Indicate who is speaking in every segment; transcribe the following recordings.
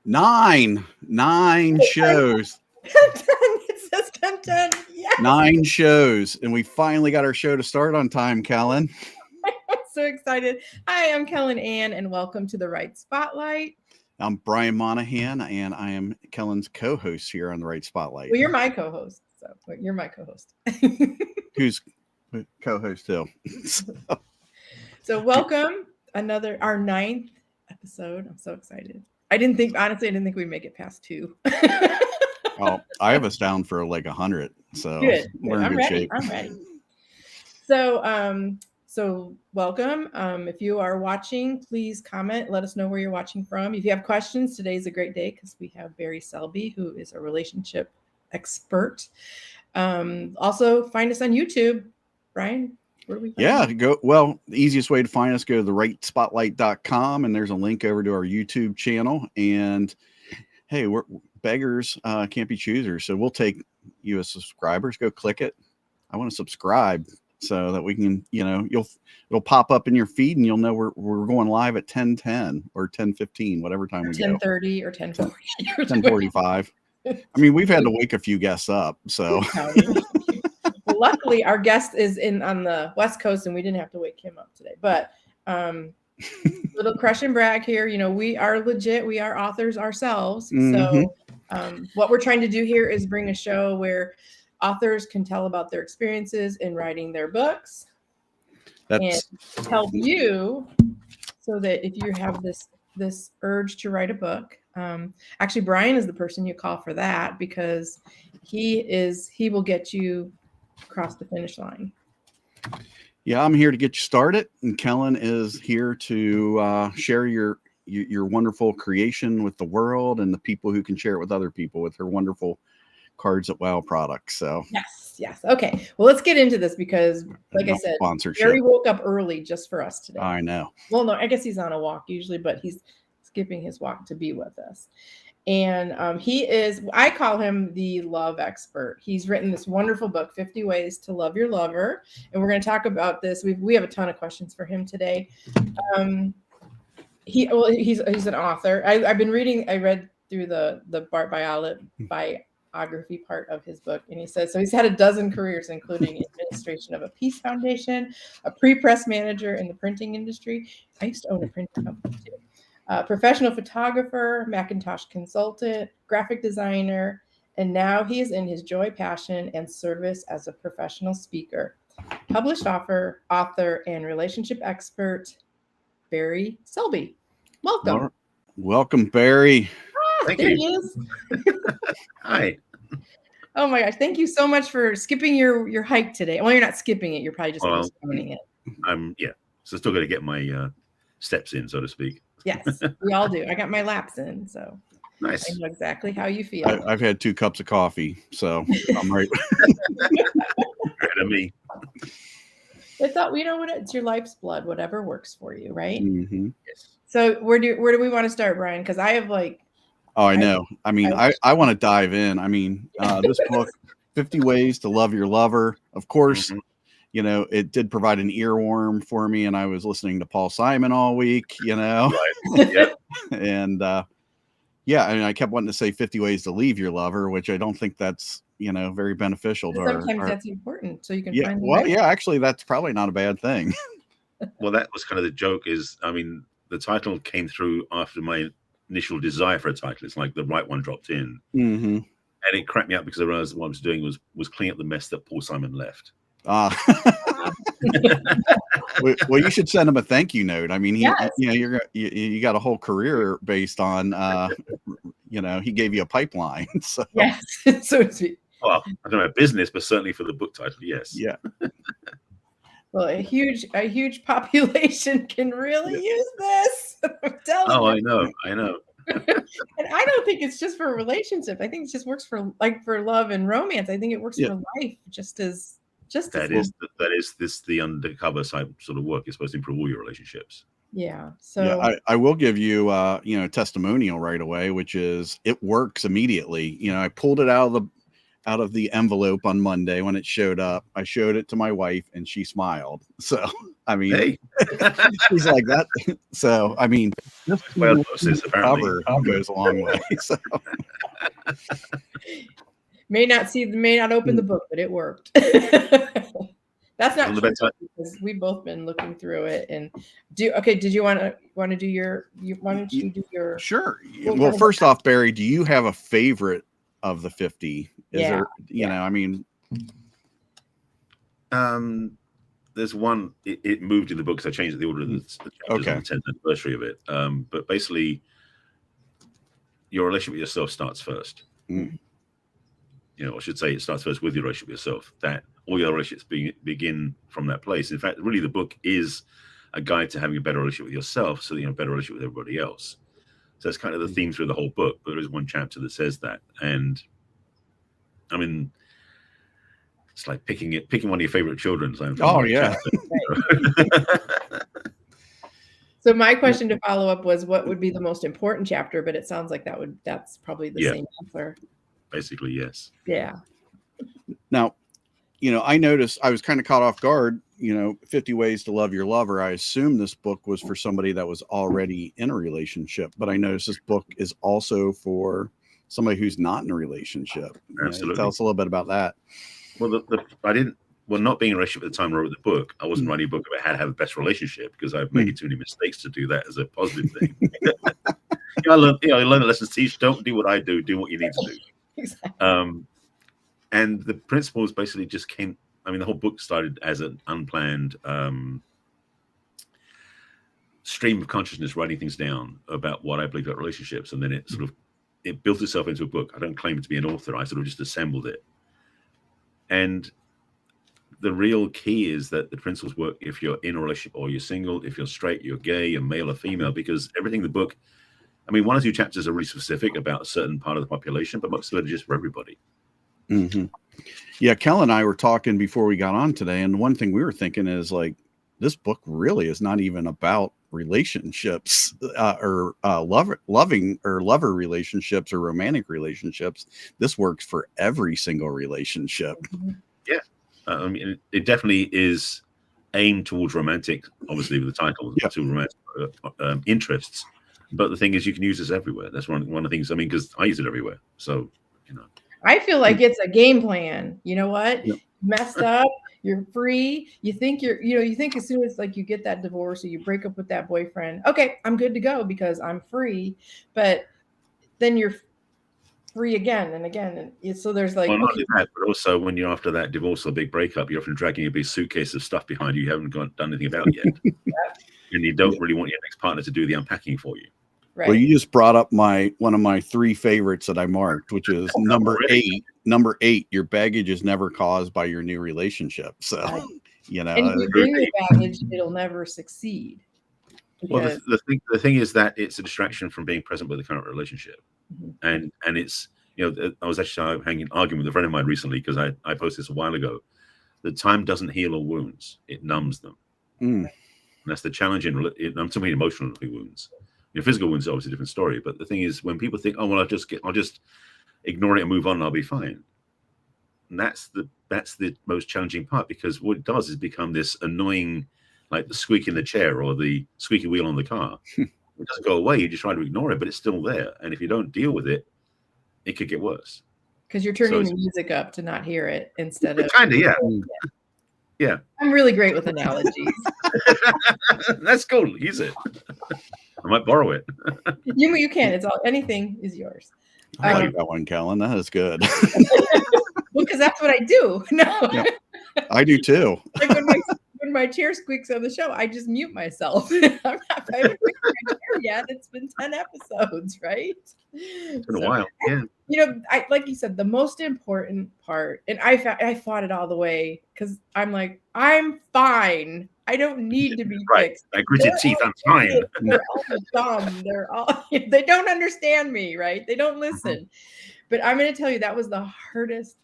Speaker 1: Nine shows.
Speaker 2: 10. It says 10. Yes.
Speaker 1: 9 shows. And we finally got our show to start on time, Kellen.
Speaker 2: I'm so excited. Hi, I'm Kellen Ann, and welcome to the Right Spotlight.
Speaker 1: I'm Brian Monahan, and I am Kellen's co-host here on the Right Spotlight.
Speaker 2: Well, you're my co-host. You're my co-host.
Speaker 1: Who's co-host too?
Speaker 2: So welcome. Our 9th episode. I'm so excited. I didn't think we'd make it past 2.
Speaker 1: Oh, I have us down for like 100. So
Speaker 2: good.
Speaker 1: We're in
Speaker 2: I'm
Speaker 1: good
Speaker 2: ready.
Speaker 1: shape.
Speaker 2: I'm ready. So welcome. If you are watching, please comment. Let us know where you're watching from. If you have questions, today's a great day because we have BarrySelby, who is a relationship expert. Also, find us on YouTube. Brian, where do we find you?
Speaker 1: The easiest way to find us, go to therightspotlight.com, and there's a link over to our YouTube channel. And hey, we're beggars can't be choosers, so we'll take you as subscribers. Go click it. I want to subscribe so that we can, it'll pop up in your feed and you'll know we're going live at 10:10 or 10:15, whatever time we go.
Speaker 2: 10:30 or 10:40 or
Speaker 1: 10:45. I mean, we've had to wake a few guests up, so.
Speaker 2: Well, luckily, our guest is on the West Coast, and we didn't have to wake him up today. But little crush and brag here. We are legit. We are authors ourselves.
Speaker 1: Mm-hmm.
Speaker 2: So what we're trying to do here is bring a show where authors can tell about their experiences in writing their books and help you so that if you have this urge to write a book, actually Brian is the person you call for that, because he will get you across the finish line.
Speaker 1: Yeah, I'm here to get you started, and Kellen is here to share your wonderful creation with the world and the people who can share it with other people with her wonderful Cards at Wow products. So
Speaker 2: yes. Okay. Well, let's get into this because, like I said, Barry woke up early just for us today.
Speaker 1: I know.
Speaker 2: Well, no, I guess he's on a walk usually, but he's skipping his walk to be with us. And I call him the love expert. He's written this wonderful book, 50 Ways to Love Your Lover. And we're going to talk about this. We have a ton of questions for him today. He's an author. I read through the biography part of his book, and he says he's had a dozen careers, including administration of a peace foundation, a pre-press manager in the printing industry. I used to own a printing company too. Professional photographer, Macintosh consultant, graphic designer, and now he is in his joy, passion, and service as a professional speaker. Published author, and relationship expert, BarrySelby. Welcome.
Speaker 1: Welcome, Barry.
Speaker 3: Thank
Speaker 2: there
Speaker 3: you.
Speaker 2: He is.
Speaker 3: Hi.
Speaker 2: Oh my gosh! Thank you so much for skipping your hike today. Well, you're not skipping it; you're probably just postponing it.
Speaker 3: So still got to get my steps in, so to speak.
Speaker 2: Yes, we all do. I got my laps in, so
Speaker 3: nice.
Speaker 2: I know exactly how you feel.
Speaker 1: I've had 2 cups of coffee, so I'm right.
Speaker 3: Ahead of me.
Speaker 2: It's all, what? It's your life's blood. Whatever works for you, right?
Speaker 1: Mm-hmm.
Speaker 3: Yes.
Speaker 2: So where do we want to start, Brian? Because I have
Speaker 1: Oh, I know. I mean, I want to dive in. I mean, this book, 50 Ways to Love Your Lover, of course, it did provide an earworm for me, and I was listening to Paul Simon all week,
Speaker 3: Right. Yep.
Speaker 1: And I kept wanting to say 50 Ways to Leave Your Lover, which I don't think that's, very beneficial to
Speaker 2: sometimes that's important, so you can find
Speaker 1: actually, that's probably not a bad thing.
Speaker 3: Well, that was kind of the joke the title came through after my initial desire for a title. It's like the right one dropped in.
Speaker 1: Mm-hmm.
Speaker 3: And it cracked me up because I realized what I was doing was cleaning up the mess that Paul Simon left.
Speaker 1: Well, you should send him a thank you note. I mean, you got a whole career based on, he gave you a pipeline. So.
Speaker 2: Yes, so to speak.
Speaker 3: Well, I don't know business, but certainly for the book title, yes.
Speaker 1: Yeah.
Speaker 2: Well, a huge population can really use this. I'm telling you.
Speaker 3: I know.
Speaker 2: And I don't think it's just for relationships. I think it just works for love and romance. I think it works for life just as the undercover side sort of work is supposed to improve all your relationships. Yeah. So
Speaker 1: I will give you a testimonial right away, which is it works immediately. I pulled it out of out of the envelope on Monday when it showed up. I showed it to my wife and she smiled. So, I mean,
Speaker 3: Hey,
Speaker 1: she's like that. So, I mean, just
Speaker 3: well,
Speaker 1: the
Speaker 3: apparently.
Speaker 1: cover goes a long way. So,
Speaker 2: may not open the book, but it worked. That's not true because we've both been looking through it. And did you want to do your? Why don't you do your?
Speaker 1: Sure. Well, first off, Barry, do you have a favorite of the 50? Is there? You know, I mean,
Speaker 3: there's one. It moved in the book because I changed the order of the chapters on the 10th anniversary of it. But basically, your relationship with yourself starts first.
Speaker 1: Mm.
Speaker 3: You know, I should say it starts first with your relationship with yourself. That all your relationships begin from that place. In fact, really, the book is a guide to having a better relationship with yourself, so that you have a better relationship with everybody else. So that's kind of the theme through the whole book. But there is one chapter that says that, and I mean, it's like picking one of your favorite children.
Speaker 1: Oh yeah.
Speaker 2: So my question to follow up was, what would be the most important chapter? But it sounds like that's probably the same answer.
Speaker 3: Basically, yes.
Speaker 2: Yeah.
Speaker 1: Now, you know, I noticed I was kind of caught off guard. You know, 50 Ways to Love Your Lover. I assumed this book was for somebody that was already in a relationship, but I noticed this book is also for somebody who's not in a relationship.
Speaker 3: Absolutely.
Speaker 1: Tell us a little bit about that.
Speaker 3: Well, not being in a relationship at the time I wrote the book, I wasn't writing a book about how to have the best relationship because I've made too many mistakes to do that as a positive thing. I learned the lessons teach. Don't do what I do. Do what you need to do. Exactly. And the principles basically just came. I mean, the whole book started as an unplanned stream of consciousness, writing things down about what I believe about relationships, and then it built itself into a book. I don't claim to be an author. I sort of just assembled it. And the real key is that the principles work if you're in a relationship or you're single, if you're straight, you're gay, you're male or female, because everything in the book, I mean, one or two chapters are really specific about a certain part of the population, but most of it is just for everybody.
Speaker 1: Mm-hmm. Yeah, Kel and I were talking before we got on today, and one thing we were thinking is like, this book really is not even about relationships or loving or lover relationships or romantic relationships. This works for every single relationship.
Speaker 3: Yeah. I mean, it definitely is aimed towards romantic, obviously, with the title, to romantic interests. But the thing is, you can use this everywhere. That's one of the things. I mean, because I use it everywhere. So, you know,
Speaker 2: I feel like it's a game plan. You know what?
Speaker 1: Yep.
Speaker 2: Messed up. You're free. You think you think as soon as like you get that divorce or you break up with that boyfriend, okay, I'm good to go because I'm free. But then you're free again and again. And so there's like,
Speaker 3: not only that, but also when you're after that divorce or big breakup, you're often dragging a big suitcase of stuff behind you haven't done anything about yet. And you don't really want your next partner to do the unpacking for you.
Speaker 2: Right.
Speaker 1: Well, you just brought up one of my 3 favorites that I marked, which is number 8. Number 8, your baggage is never caused by your new relationship. So, you know,
Speaker 2: and if you bring your baggage, it'll never succeed.
Speaker 3: Well, the thing is that it's a distraction from being present with the current relationship. And it's, you know, I was actually arguing with a friend of mine recently because I posted this a while ago. The time doesn't heal all wounds; it numbs them. And that's the challenge I'm talking emotional wounds. You know, physical wounds are obviously a different story. But the thing is, when people think, "Oh well, I'll just ignore it and move on, and I'll be fine," and that's the most challenging part, because what it does is become this annoying, like the squeak in the chair or the squeaky wheel on the car. It doesn't go away. You just try to ignore it, but it's still there. And if you don't deal with it, it could get worse.
Speaker 2: Because you're turning the music up to not hear it instead of
Speaker 3: kind of, yeah.
Speaker 2: I'm really great with analogies.
Speaker 3: That's cool. Use it. I might borrow it.
Speaker 2: You can. It's all. Anything is yours.
Speaker 1: I like that one, Kellen. That is good.
Speaker 2: Well, because that's what I do. No,
Speaker 1: yeah, I do too.
Speaker 2: Like when my chair squeaks on the show, I just mute myself. I haven't fixed my chair yet. It's been 10 episodes, right?
Speaker 3: It's been a while. Yeah.
Speaker 2: You know, like you said, the most important part, and I fought it all the way because I'm like, I'm fine. I don't need to be fixed.
Speaker 3: I gritted teeth. I'm fine.
Speaker 2: They're all dumb. They don't understand me, right? They don't listen. But I'm going to tell you, that was the hardest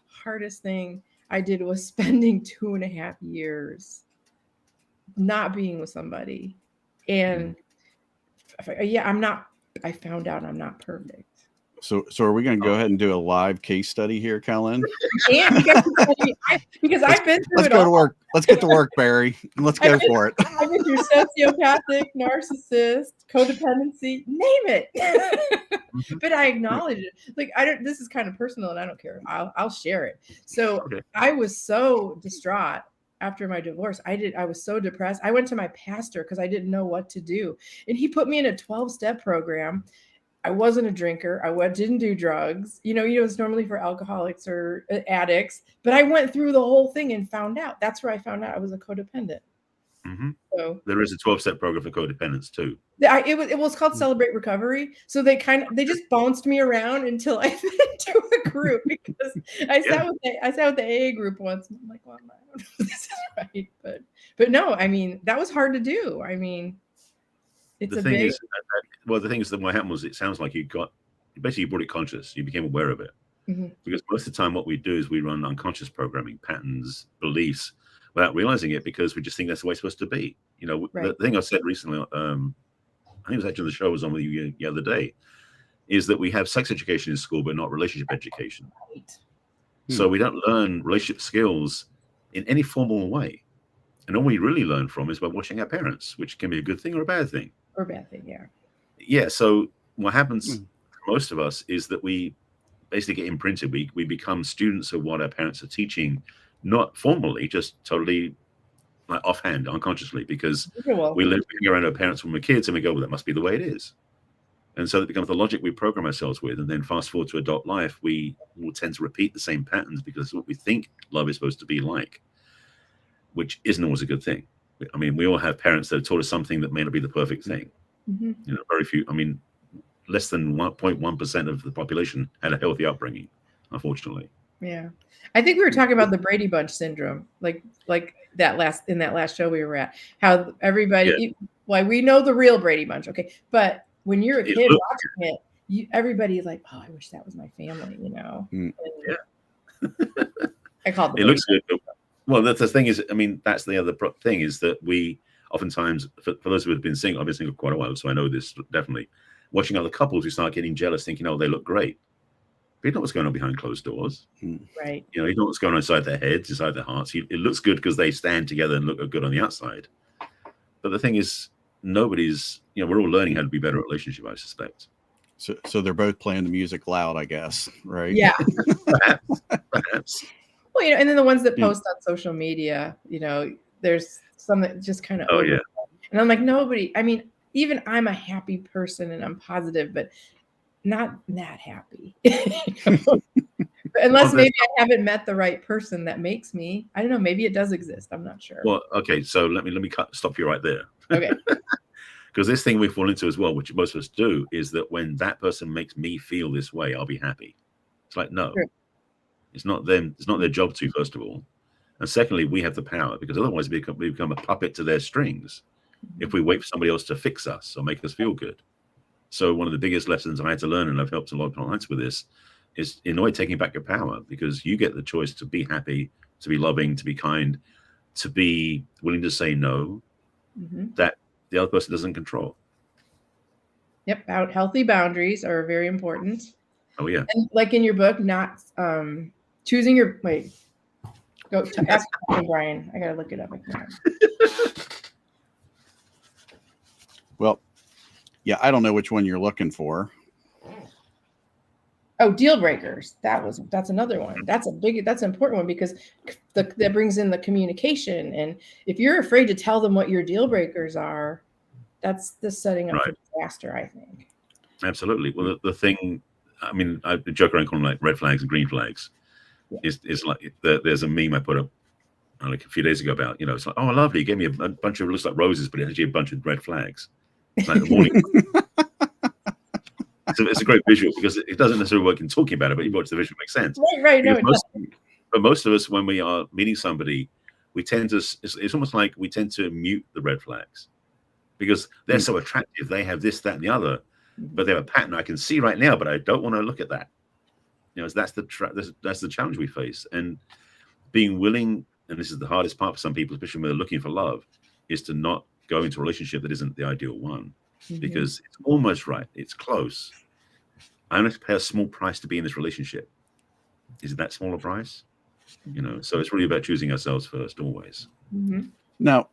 Speaker 2: thing I did, was spending 2.5 years not being with somebody. And I found out I'm not perfect.
Speaker 1: So are we going to go ahead and do a live case study here, Kellen?
Speaker 2: And because I've been through
Speaker 1: Let's
Speaker 2: it
Speaker 1: go
Speaker 2: all.
Speaker 1: to work. Let's get to work, Barry. Let's go for it.
Speaker 2: I've been through sociopathic, narcissist, codependency, name it. But I acknowledge it. Like this is kind of personal and I don't care. I'll share it. So
Speaker 3: Okay.
Speaker 2: I was so distraught after my divorce. I was so depressed. I went to my pastor because I didn't know what to do. And he put me in a 12-step program. I wasn't a drinker. I didn't do drugs. It's normally for alcoholics or addicts. But I went through the whole thing and found out. That's where I found out I was a codependent.
Speaker 3: Mm-hmm.
Speaker 2: So
Speaker 3: there is a 12-step program for codependence too.
Speaker 2: It was called Celebrate Recovery. So they just bounced me around until I fit into a group because I sat with the AA group once. And I'm like, well, I don't know if this is right, but no, I mean that was hard to do. I mean, the thing is
Speaker 3: that what happened was it sounds like you basically brought it conscious. You became aware of it. Mm-hmm. Because most of the time what we do is we run unconscious programming, patterns, beliefs without realizing it because we just think that's the way it's supposed to be. Right. The thing I said recently, I think it was actually the show I was on with you the other day, is that we have sex education in school, but not relationship education. Right. So we don't learn relationship skills in any formal way. And all we really learn from is by watching our parents, which can be a good thing or a bad thing.
Speaker 2: Or a bad thing, yeah.
Speaker 3: Yeah, so what happens for most of us is that we basically get imprinted. We become students of what our parents are teaching, not formally, just totally like offhand, unconsciously, because we live around our parents when we're kids and we go, well, that must be the way it is. And so it becomes the logic we program ourselves with. And then fast forward to adult life, we will tend to repeat the same patterns because it's what we think love is supposed to be like, which isn't always a good thing. I mean, we all have parents that have taught us something that may not be the perfect thing. Mm-hmm. Very few, less than 1.1% of the population had a healthy upbringing, unfortunately.
Speaker 2: Yeah. I think we were talking about the Brady Bunch syndrome, like that last show we were at, how everybody, we know the real Brady Bunch. Okay. But when you're a kid watching it, everybody's like, oh, I wish that was my family, And, I called it.
Speaker 3: It looks good. Well, that's the thing is, that's the other thing is that we oftentimes, for those who have been single, I've been single quite a while, so I know this definitely, watching other couples, we start getting jealous, thinking, oh, they look great. But you know what's going on behind closed doors.
Speaker 2: Right.
Speaker 3: You know what's going on inside their heads, inside their hearts. It looks good because they stand together and look good on the outside. But the thing is, nobody's, we're all learning how to be better at relationship, I suspect.
Speaker 1: So they're both playing the music loud, I guess, right?
Speaker 2: Yeah.
Speaker 3: Perhaps.
Speaker 2: Well, and then the ones that post on social media, there's some that just kind of.
Speaker 3: Oh, yeah.
Speaker 2: And I'm like, nobody, even I'm a happy person and I'm positive, but not that happy. Unless maybe I haven't met the right person that makes me. I don't know. Maybe it does exist. I'm not sure.
Speaker 3: Well, okay. So let me stop you right there.
Speaker 2: Okay.
Speaker 3: Because this thing we fall into as well, which most of us do, is that when that person makes me feel this way, I'll be happy. It's like, no, it's not them. It's not their job to, first of all. And secondly, we have the power because otherwise we become a puppet to their strings if we wait for somebody else to fix us or make us feel good. So one of the biggest lessons I had to learn, and I've helped a lot of clients with this, is in a way taking back your power because you get the choice to be happy, to be loving, to be kind, to be willing to say no, that the other person doesn't control.
Speaker 2: Yep. Healthy boundaries are very important.
Speaker 3: Oh, yeah.
Speaker 2: And like in your book, not choosing your, go ask Brian. I got to look it up. I can't.
Speaker 1: Well, yeah, I don't know which one you're looking for.
Speaker 2: Oh, deal breakers. That's another one. That's an important one because that brings in the communication. And if you're afraid to tell them what your deal breakers are, that's the setting up for disaster, I think.
Speaker 3: Absolutely. Well, the thing, I joke around calling them like red flags and green flags. Yeah. Is like there's a meme I put up like a few days ago about, it's like, oh, lovely. You gave me a bunch of, looks like roses, but it's actually a bunch of red flags. Like the morning. It's a great visual because it doesn't necessarily work in talking about it, but you watch the visual, it makes sense.
Speaker 2: Right. No,
Speaker 3: but most of us, when we are meeting somebody, we tend to, it's almost like we tend to mute the red flags because they're so attractive. They have this, that, and the other, but they have a pattern I can see right now, but I don't want to look at that. That's the challenge we face. And being willing, and this is the hardest part for some people, especially when they're looking for love, is to not go into a relationship that isn't the ideal one. Because it's almost right, it's close, I only pay a small price to be in this relationship. Is it that small a price? So it's really about choosing ourselves first, always.
Speaker 2: Mm-hmm.
Speaker 1: Now,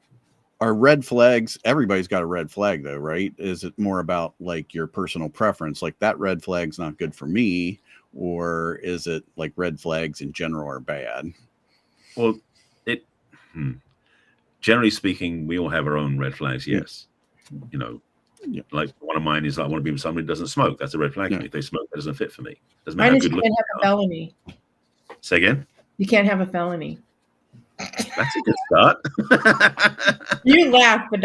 Speaker 1: are red flags, everybody's got a red flag though, right? Is it more about like your personal preference, like that red flag's not good for me, or is it like red flags in general are bad?
Speaker 3: Well, generally speaking, we all have our own red flags. Yes. Like one of mine is I want to be with somebody who doesn't smoke. That's a red flag for me. If they smoke, that doesn't fit for me. Doesn't matter
Speaker 2: Mine
Speaker 3: how
Speaker 2: is
Speaker 3: good
Speaker 2: you
Speaker 3: looking
Speaker 2: can't have a felony.
Speaker 3: Say again?
Speaker 2: You can't have a felony.
Speaker 3: That's a good start.
Speaker 2: You laugh, but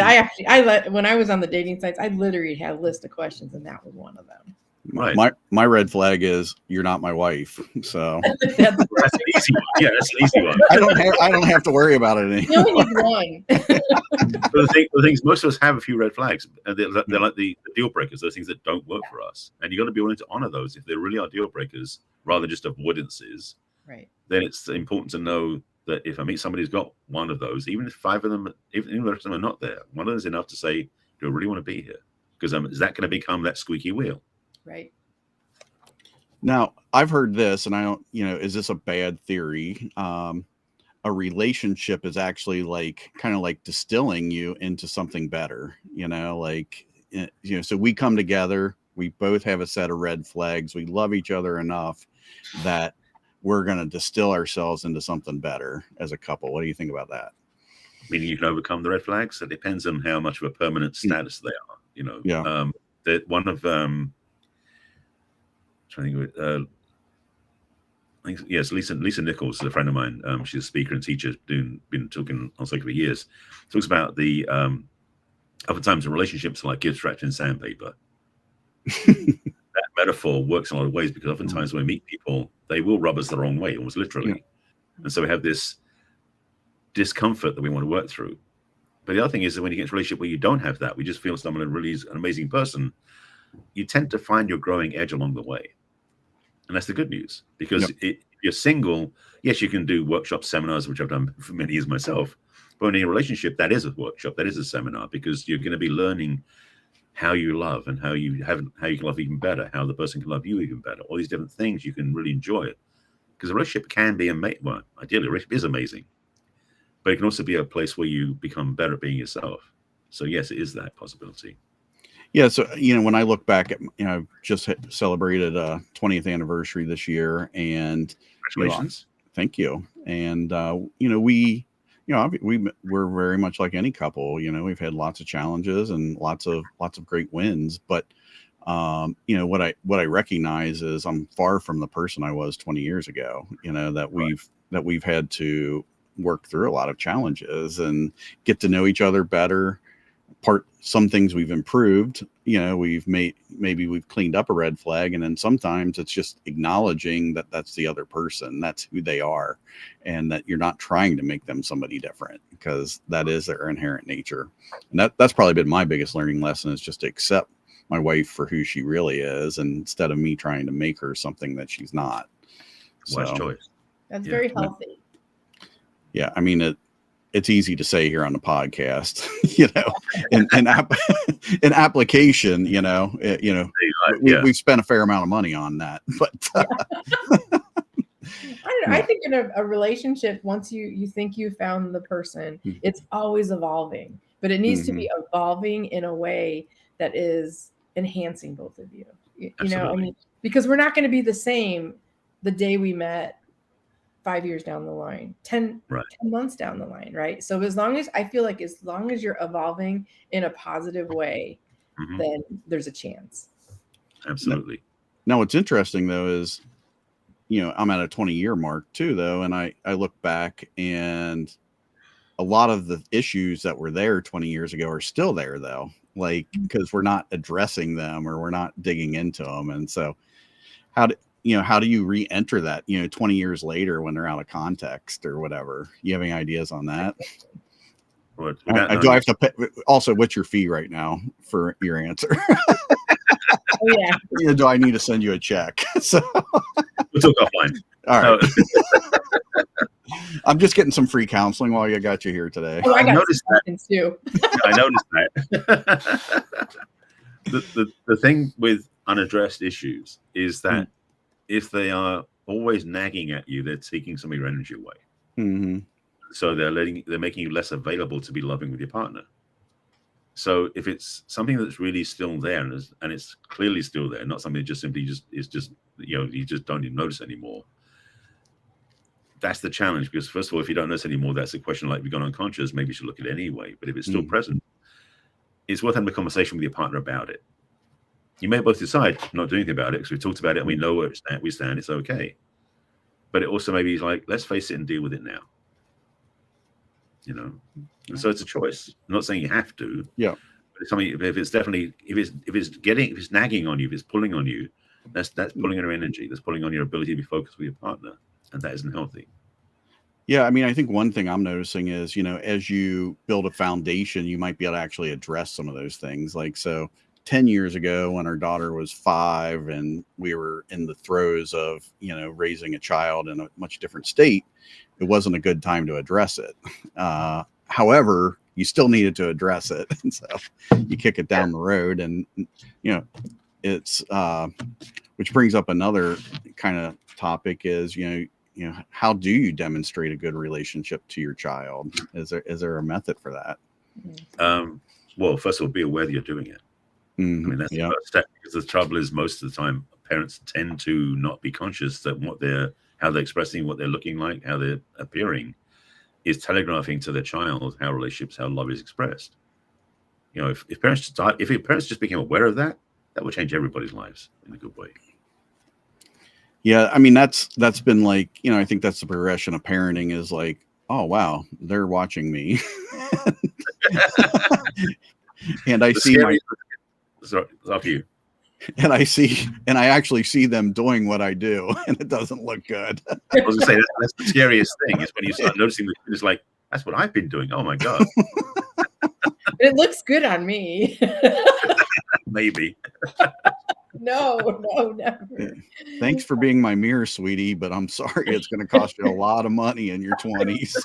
Speaker 2: when I was on the dating sites, I literally had a list of questions, and that was one of them.
Speaker 3: Right.
Speaker 1: My red flag is you're not my wife. So
Speaker 3: that's an easy one. Yeah, that's an easy one.
Speaker 1: I don't have to worry about it anymore.
Speaker 2: You only need one.
Speaker 3: But the things most of us have a few red flags. They're like the deal breakers. Those things that don't work for us, and you got to be willing to honor those if they really are deal breakers rather than just avoidances.
Speaker 2: Right.
Speaker 3: Then it's important to know that if I meet somebody who's got one of those, even if 5 of them, even the rest of them are not there, one of them is enough to say, do I really want to be here? Because is that going to become that squeaky wheel?
Speaker 2: Right.
Speaker 1: Now, I've heard this, and I don't, is this a bad theory? A relationship is actually kind of like distilling you into something better, so we come together, we both have a set of red flags. We love each other enough that we're going to distill ourselves into something better as a couple. What do you think about that?
Speaker 3: Meaning you can overcome the red flags? It depends on how much of a permanent status they are,
Speaker 1: Yeah.
Speaker 3: That one of, trying to think of it, I think, yes, Lisa Nichols is a friend of mine. She's a speaker and teacher, been talking on social for years. Talks about the oftentimes in relationships like gift wrapped in sandpaper. That metaphor works in a lot of ways because oftentimes when we meet people, they will rub us the wrong way, almost literally. Yeah. And so we have this discomfort that we want to work through. But the other thing is that when you get into a relationship where you don't have that, we just feel someone really is an amazing person, you tend to find your growing edge along the way. And that's the good news, because if you're single, yes, you can do workshop seminars, which I've done for many years myself. But in a relationship, that is a workshop, that is a seminar, because you're going to be learning how you love and how you can love even better, how the person can love you even better. All these different things you can really enjoy it, because a relationship can be amazing. Well, ideally, a relationship is amazing, but it can also be a place where you become better at being yourself. So yes, it is that possibility.
Speaker 1: Yeah. So, when I look back at, I've just celebrated a 20th anniversary this year, and
Speaker 3: congratulations.
Speaker 1: Thank you. And, we're very much like any couple, we've had lots of challenges and lots of great wins, but, what I recognize is I'm far from the person I was 20 years ago, that we've had to work through a lot of challenges and get to know each other better. Some things we've improved, we've we've cleaned up a red flag, and then sometimes it's just acknowledging that that's the other person, that's who they are, and that you're not trying to make them somebody different, because that is their inherent nature. And that's probably been my biggest learning lesson, is just to accept my wife for who she really is, and instead of me trying to make her something that she's not.
Speaker 3: Wise choice.
Speaker 2: That's very healthy.
Speaker 1: Yeah, I mean, it's easy to say here on the podcast, in application, we've spent a fair amount of money on that, but
Speaker 2: I don't know. I think in a relationship, once you think you found the person, it's always evolving, but it needs to be evolving in a way that is enhancing both of you. Because we're not going to be the same the day we met 5 years down the line, 10 months down the line, right? So as long as you're evolving in a positive way, then there's a chance.
Speaker 3: Absolutely.
Speaker 1: Now, what's interesting though is, I'm at a 20-year mark too, though, and I look back, and a lot of the issues that were there 20 years ago are still there, though, because we're not addressing them, or we're not digging into them. And so how do you re-enter that, 20 years later when they're out of context or whatever? You have any ideas on that? Do I have to pay? Also, what's your fee right now for your answer?
Speaker 2: Oh, yeah.
Speaker 1: Do I need to send you a check? So
Speaker 3: we'll talk offline.
Speaker 1: All right. I'm just getting some free counseling while I got you here today.
Speaker 2: Oh, I noticed that too.
Speaker 3: I noticed that. the thing with unaddressed issues is that if they are always nagging at you, they're taking some of your energy away.
Speaker 1: Mm-hmm.
Speaker 3: So they're making you less available to be loving with your partner. So if it's something that's really still there and it's clearly still there, not something that just simply is just you just don't even notice anymore. That's the challenge, because first of all, if you don't notice anymore, that's a question like, if you've gone unconscious, maybe you should look at it anyway. But if it's still present, it's worth having a conversation with your partner about it. You may both decide not doing anything about it because we've talked about it and we know where we stand. It's okay. But it also maybe is like, let's face it and deal with it now. And so it's a choice. I'm not saying you have to.
Speaker 1: Yeah.
Speaker 3: But it's something. If it's nagging on you, if it's pulling on you, that's pulling on your energy. That's pulling on your ability to be focused with your partner, and that isn't healthy.
Speaker 1: Yeah, I mean, I think one thing I'm noticing is, as you build a foundation, you might be able to actually address some of those things. Like, so 10 years ago when our daughter was 5 and we were in the throes of, raising a child in a much different state, it wasn't a good time to address it. However, you still needed to address it. And so you kick it down the road and, it's, which brings up another kind of topic is, how do you demonstrate a good relationship to your child? Is there a method for that?
Speaker 3: Well, first of all, be aware that you're doing it.
Speaker 1: Mm-hmm.
Speaker 3: I mean, that's the first step, because the trouble is most of the time parents tend to not be conscious that how they're expressing, what they're looking like, how they're appearing is telegraphing to their child how love is expressed. If parents just became aware of that would change everybody's lives in a good way.
Speaker 1: Yeah, I mean, that's been like, I think that's the progression of parenting is like, oh wow, they're watching me. And I see
Speaker 3: you.
Speaker 1: And I actually see them doing what I do, and it doesn't look good.
Speaker 3: I was gonna say that's the scariest thing is when you start noticing that it's like, that's what I've been doing. Oh my God.
Speaker 2: It looks good on me.
Speaker 3: Maybe.
Speaker 2: No, never.
Speaker 1: Thanks for being my mirror, sweetie, but I'm sorry, it's going to cost you a lot of money in your 20s.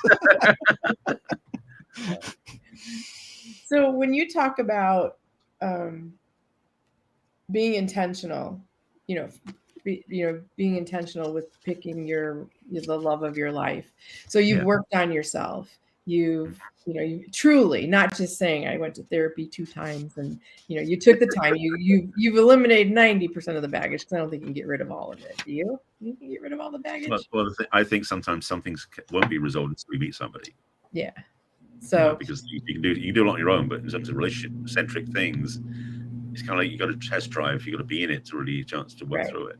Speaker 2: So when you talk about being intentional, being intentional with picking the love of your life. So you've worked on yourself. You truly, not just saying I went to therapy 2 times and you took the time. You've eliminated 90% of the baggage, because I don't think you can get rid of all of it. Do you? You can get rid of all the baggage?
Speaker 3: Well, I think sometimes some things won't be resolved until we meet somebody.
Speaker 2: Yeah. So
Speaker 3: because you can do a lot on your own, but in terms of relationship centric things, it's kind of like you got to test drive. You got to be in it to really chance to work through it.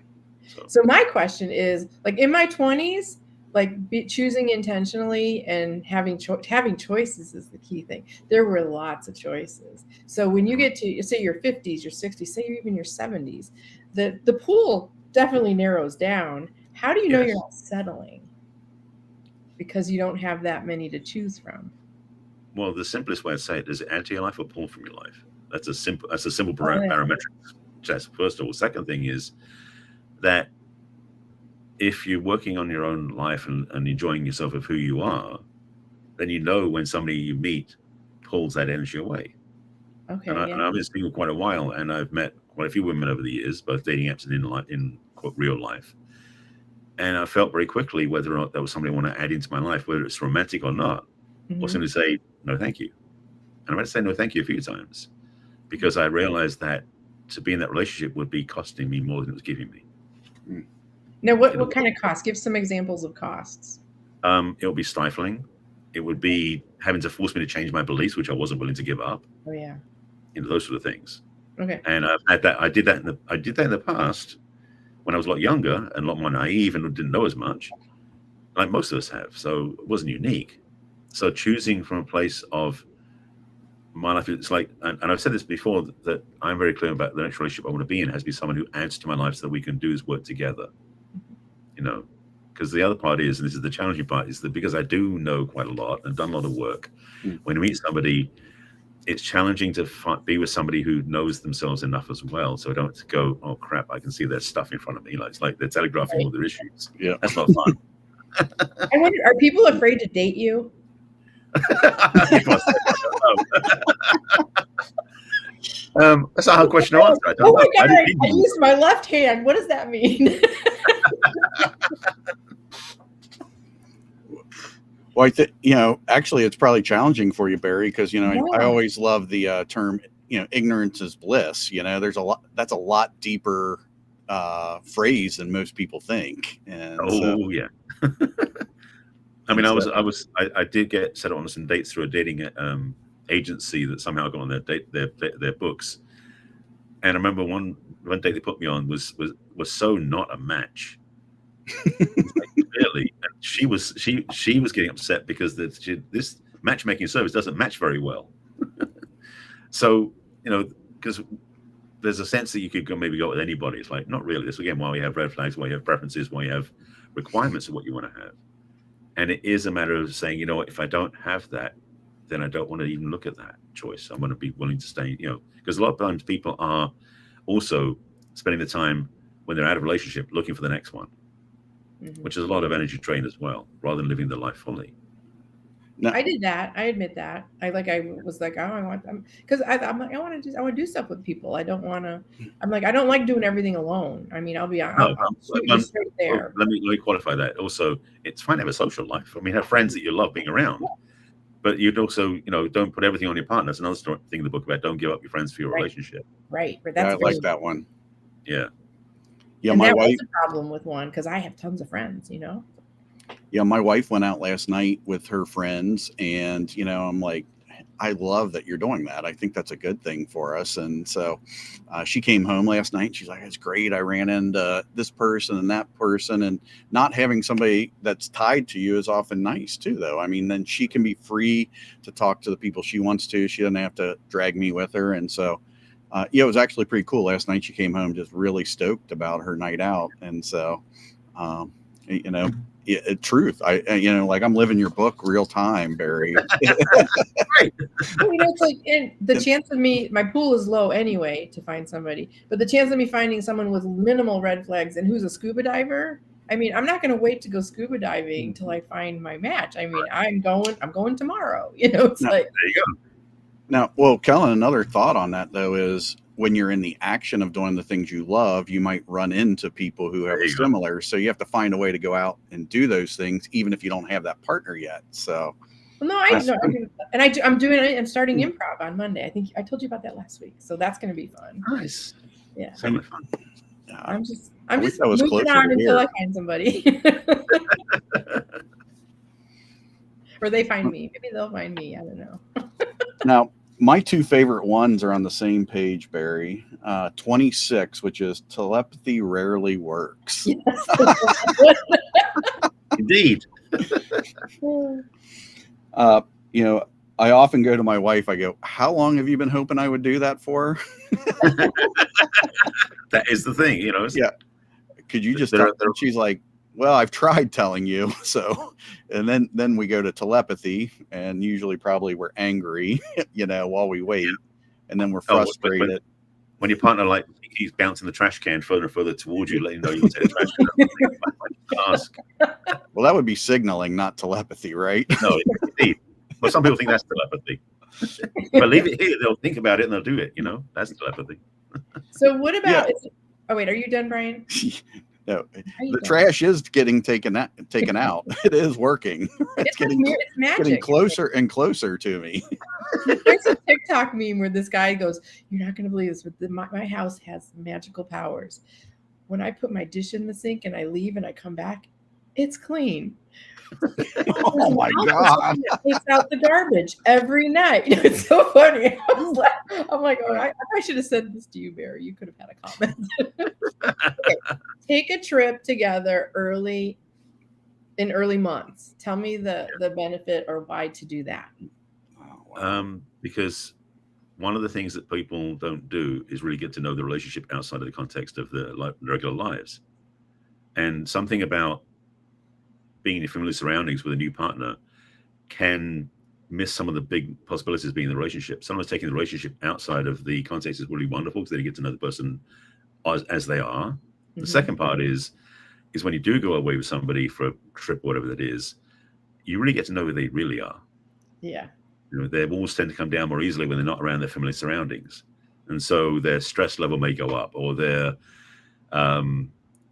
Speaker 2: So my question is, like, in my 20s, like choosing intentionally and having choices is the key thing. There were lots of choices. So when you get to, say, your 50s, your 60s, say even your 70s, the pool definitely narrows down. How do you know you're not settling? Because you don't have that many to choose from.
Speaker 3: Well, the simplest way to say it is add to your life or pull from your life. That's a simple parametric test. First of all, second thing is that if you're working on your own life and enjoying yourself of who you are, then when somebody you meet pulls that energy away.
Speaker 2: Okay.
Speaker 3: And I've been single quite a while, and I've met quite a few women over the years, both dating apps and in real life. And I felt very quickly whether or not there was somebody I want to add into my life, whether it's romantic or not, or simply say, no, thank you. And I had to say no, thank you a few times, because I realized that to be in that relationship would be costing me more than it was giving me.
Speaker 2: Now, what kind of costs? Give some examples of costs.
Speaker 3: It would be stifling. It would be having to force me to change my beliefs, which I wasn't willing to give up.
Speaker 2: Oh yeah.
Speaker 3: Those sort of things.
Speaker 2: Okay.
Speaker 3: And I've had that. I did that in the past when I was a lot younger and a lot more naive and didn't know as much, like most of us have. So it wasn't unique. So choosing from a place of my life, it's like, and I've said this before, that I'm very clear about the next relationship I want to be in has to be someone who adds to my life so that we can do is work together. Because the other part is, and this is the challenging part, is that because I do know quite a lot and done a lot of work, when you meet somebody, it's challenging to be with somebody who knows themselves enough as well. So I don't have to go, oh crap, I can see their stuff in front of me. It's like they're telegraphing all their issues.
Speaker 1: Yeah.
Speaker 3: That's not fun.
Speaker 2: I wonder, are people afraid to date you?
Speaker 3: That's a hard question to answer. I don't
Speaker 2: Oh my
Speaker 3: know.
Speaker 2: God, I used my left hand. What does that mean?
Speaker 1: Well, I think, actually it's probably challenging for you, Barry, because, I
Speaker 2: Yeah.
Speaker 1: always love the term, ignorance is bliss. That's a lot deeper phrase than most people think. And so,
Speaker 3: Yeah. I mean, I did get set up on some dates through a dating agency that somehow got on their books. And I remember one date they put me on was so not a match. Really, and she was getting upset because this matchmaking service doesn't match very well. So because there's a sense that you could maybe go with anybody. It's like, not really. This again, why we have red flags, why you have preferences, why you have requirements of what you want to have. And it is a matter of saying, if I don't have that, then I don't want to even look at that choice. I want to be willing to stay, because a lot of times people are also spending the time when they're out of a relationship looking for the next one, which is a lot of energy drain as well, rather than living the life fully.
Speaker 2: No. I did that. I admit that. I was like, oh, I want them, because I'm like, I want to do stuff with people. I don't want to. I'm like, I don't like doing everything alone. I mean, I'll be honest. I'll straight there.
Speaker 3: Let me qualify that. Also, it's fine to have a social life. I mean, have friends that you love being around. Yeah. But you'd also, don't put everything on your partner. That's another thing in the book about don't give up your friends for your relationship.
Speaker 2: Right. But
Speaker 1: I like that one.
Speaker 3: Yeah.
Speaker 1: Yeah,
Speaker 2: and my wife was a problem with one because I have tons of friends,
Speaker 1: Yeah, my wife went out last night with her friends, and I'm like, I love that you're doing that. I think that's a good thing for us. And so she came home last night. She's like, it's great. I ran into this person and that person, and not having somebody that's tied to you is often nice too, though. I mean, then she can be free to talk to the people she wants to. She doesn't have to drag me with her. And so, it was actually pretty cool. Last night she came home just really stoked about her night out. And so, truth. Like I'm living your book real time, Barry.
Speaker 2: Right. It's like, and the chance of me, my pool is low anyway to find somebody, but the chance of me finding someone with minimal red flags and who's a scuba diver. I mean, I'm not going to wait to go scuba diving till I find my match. I mean, I'm going tomorrow. It's like,
Speaker 3: there you go.
Speaker 1: Now, well, Kellen, another thought on that though is, when you're in the action of doing the things you love, you might run into people who have similar. So you have to find a way to go out and do those things, even if you don't have that partner yet. So,
Speaker 2: no, I'm starting improv on Monday. I think I told you about that last week. So that's going to be fun.
Speaker 3: Nice.
Speaker 2: Yeah.
Speaker 3: So much fun.
Speaker 2: I'm just moving on until I find somebody. Or they find me. Maybe they'll find me. I don't know.
Speaker 1: Now, my two favorite ones are on the same page, Barry. 26, which is telepathy rarely works.
Speaker 2: Yes.
Speaker 3: Indeed.
Speaker 1: I often go to my wife, I go, how long have you been hoping I would do that for?
Speaker 3: That is the thing,
Speaker 1: Yeah. Could you just tell? She's like, well, I've tried telling you. So, and then we go to telepathy, and usually probably we're angry, while we wait, and then we're frustrated.
Speaker 3: When your partner he's bouncing the trash can further and further towards you, letting you know you want to take the trash can.
Speaker 1: Well, that would be signaling, not telepathy, right?
Speaker 3: No, indeed. Well, some people think that's telepathy. But leave it here; they'll think about it and they'll do it. That's telepathy.
Speaker 2: So what about? Yeah. Oh wait, are you done, Brian?
Speaker 1: No, the trash is getting taken out. It is working. It's getting closer and closer to me.
Speaker 2: There's a TikTok meme where this guy goes, "You're not going to believe this, but my house has magical powers. When I put my dish in the sink and I leave and I come back, it's clean."
Speaker 1: Oh my God!
Speaker 2: It takes out the garbage every night. It's so funny. I'm like, oh, I should have said this to you, Barry. You could have had a comment. Okay. Take a trip together in early months. Tell me the benefit or why to do that.
Speaker 3: Because one of the things that people don't do is really get to know the relationship outside of the context of their regular lives, and something about being in familiar surroundings with a new partner can miss some of the big possibilities of being in the relationship. Sometimes taking the relationship outside of the context is really wonderful because then you get to know the person as they are. Mm-hmm. The second part is when you do go away with somebody for a trip, whatever that is, you really get to know who they really are.
Speaker 2: Yeah.
Speaker 3: Their walls tend to come down more easily when they're not around their familiar surroundings. and so their stress level may go up, or their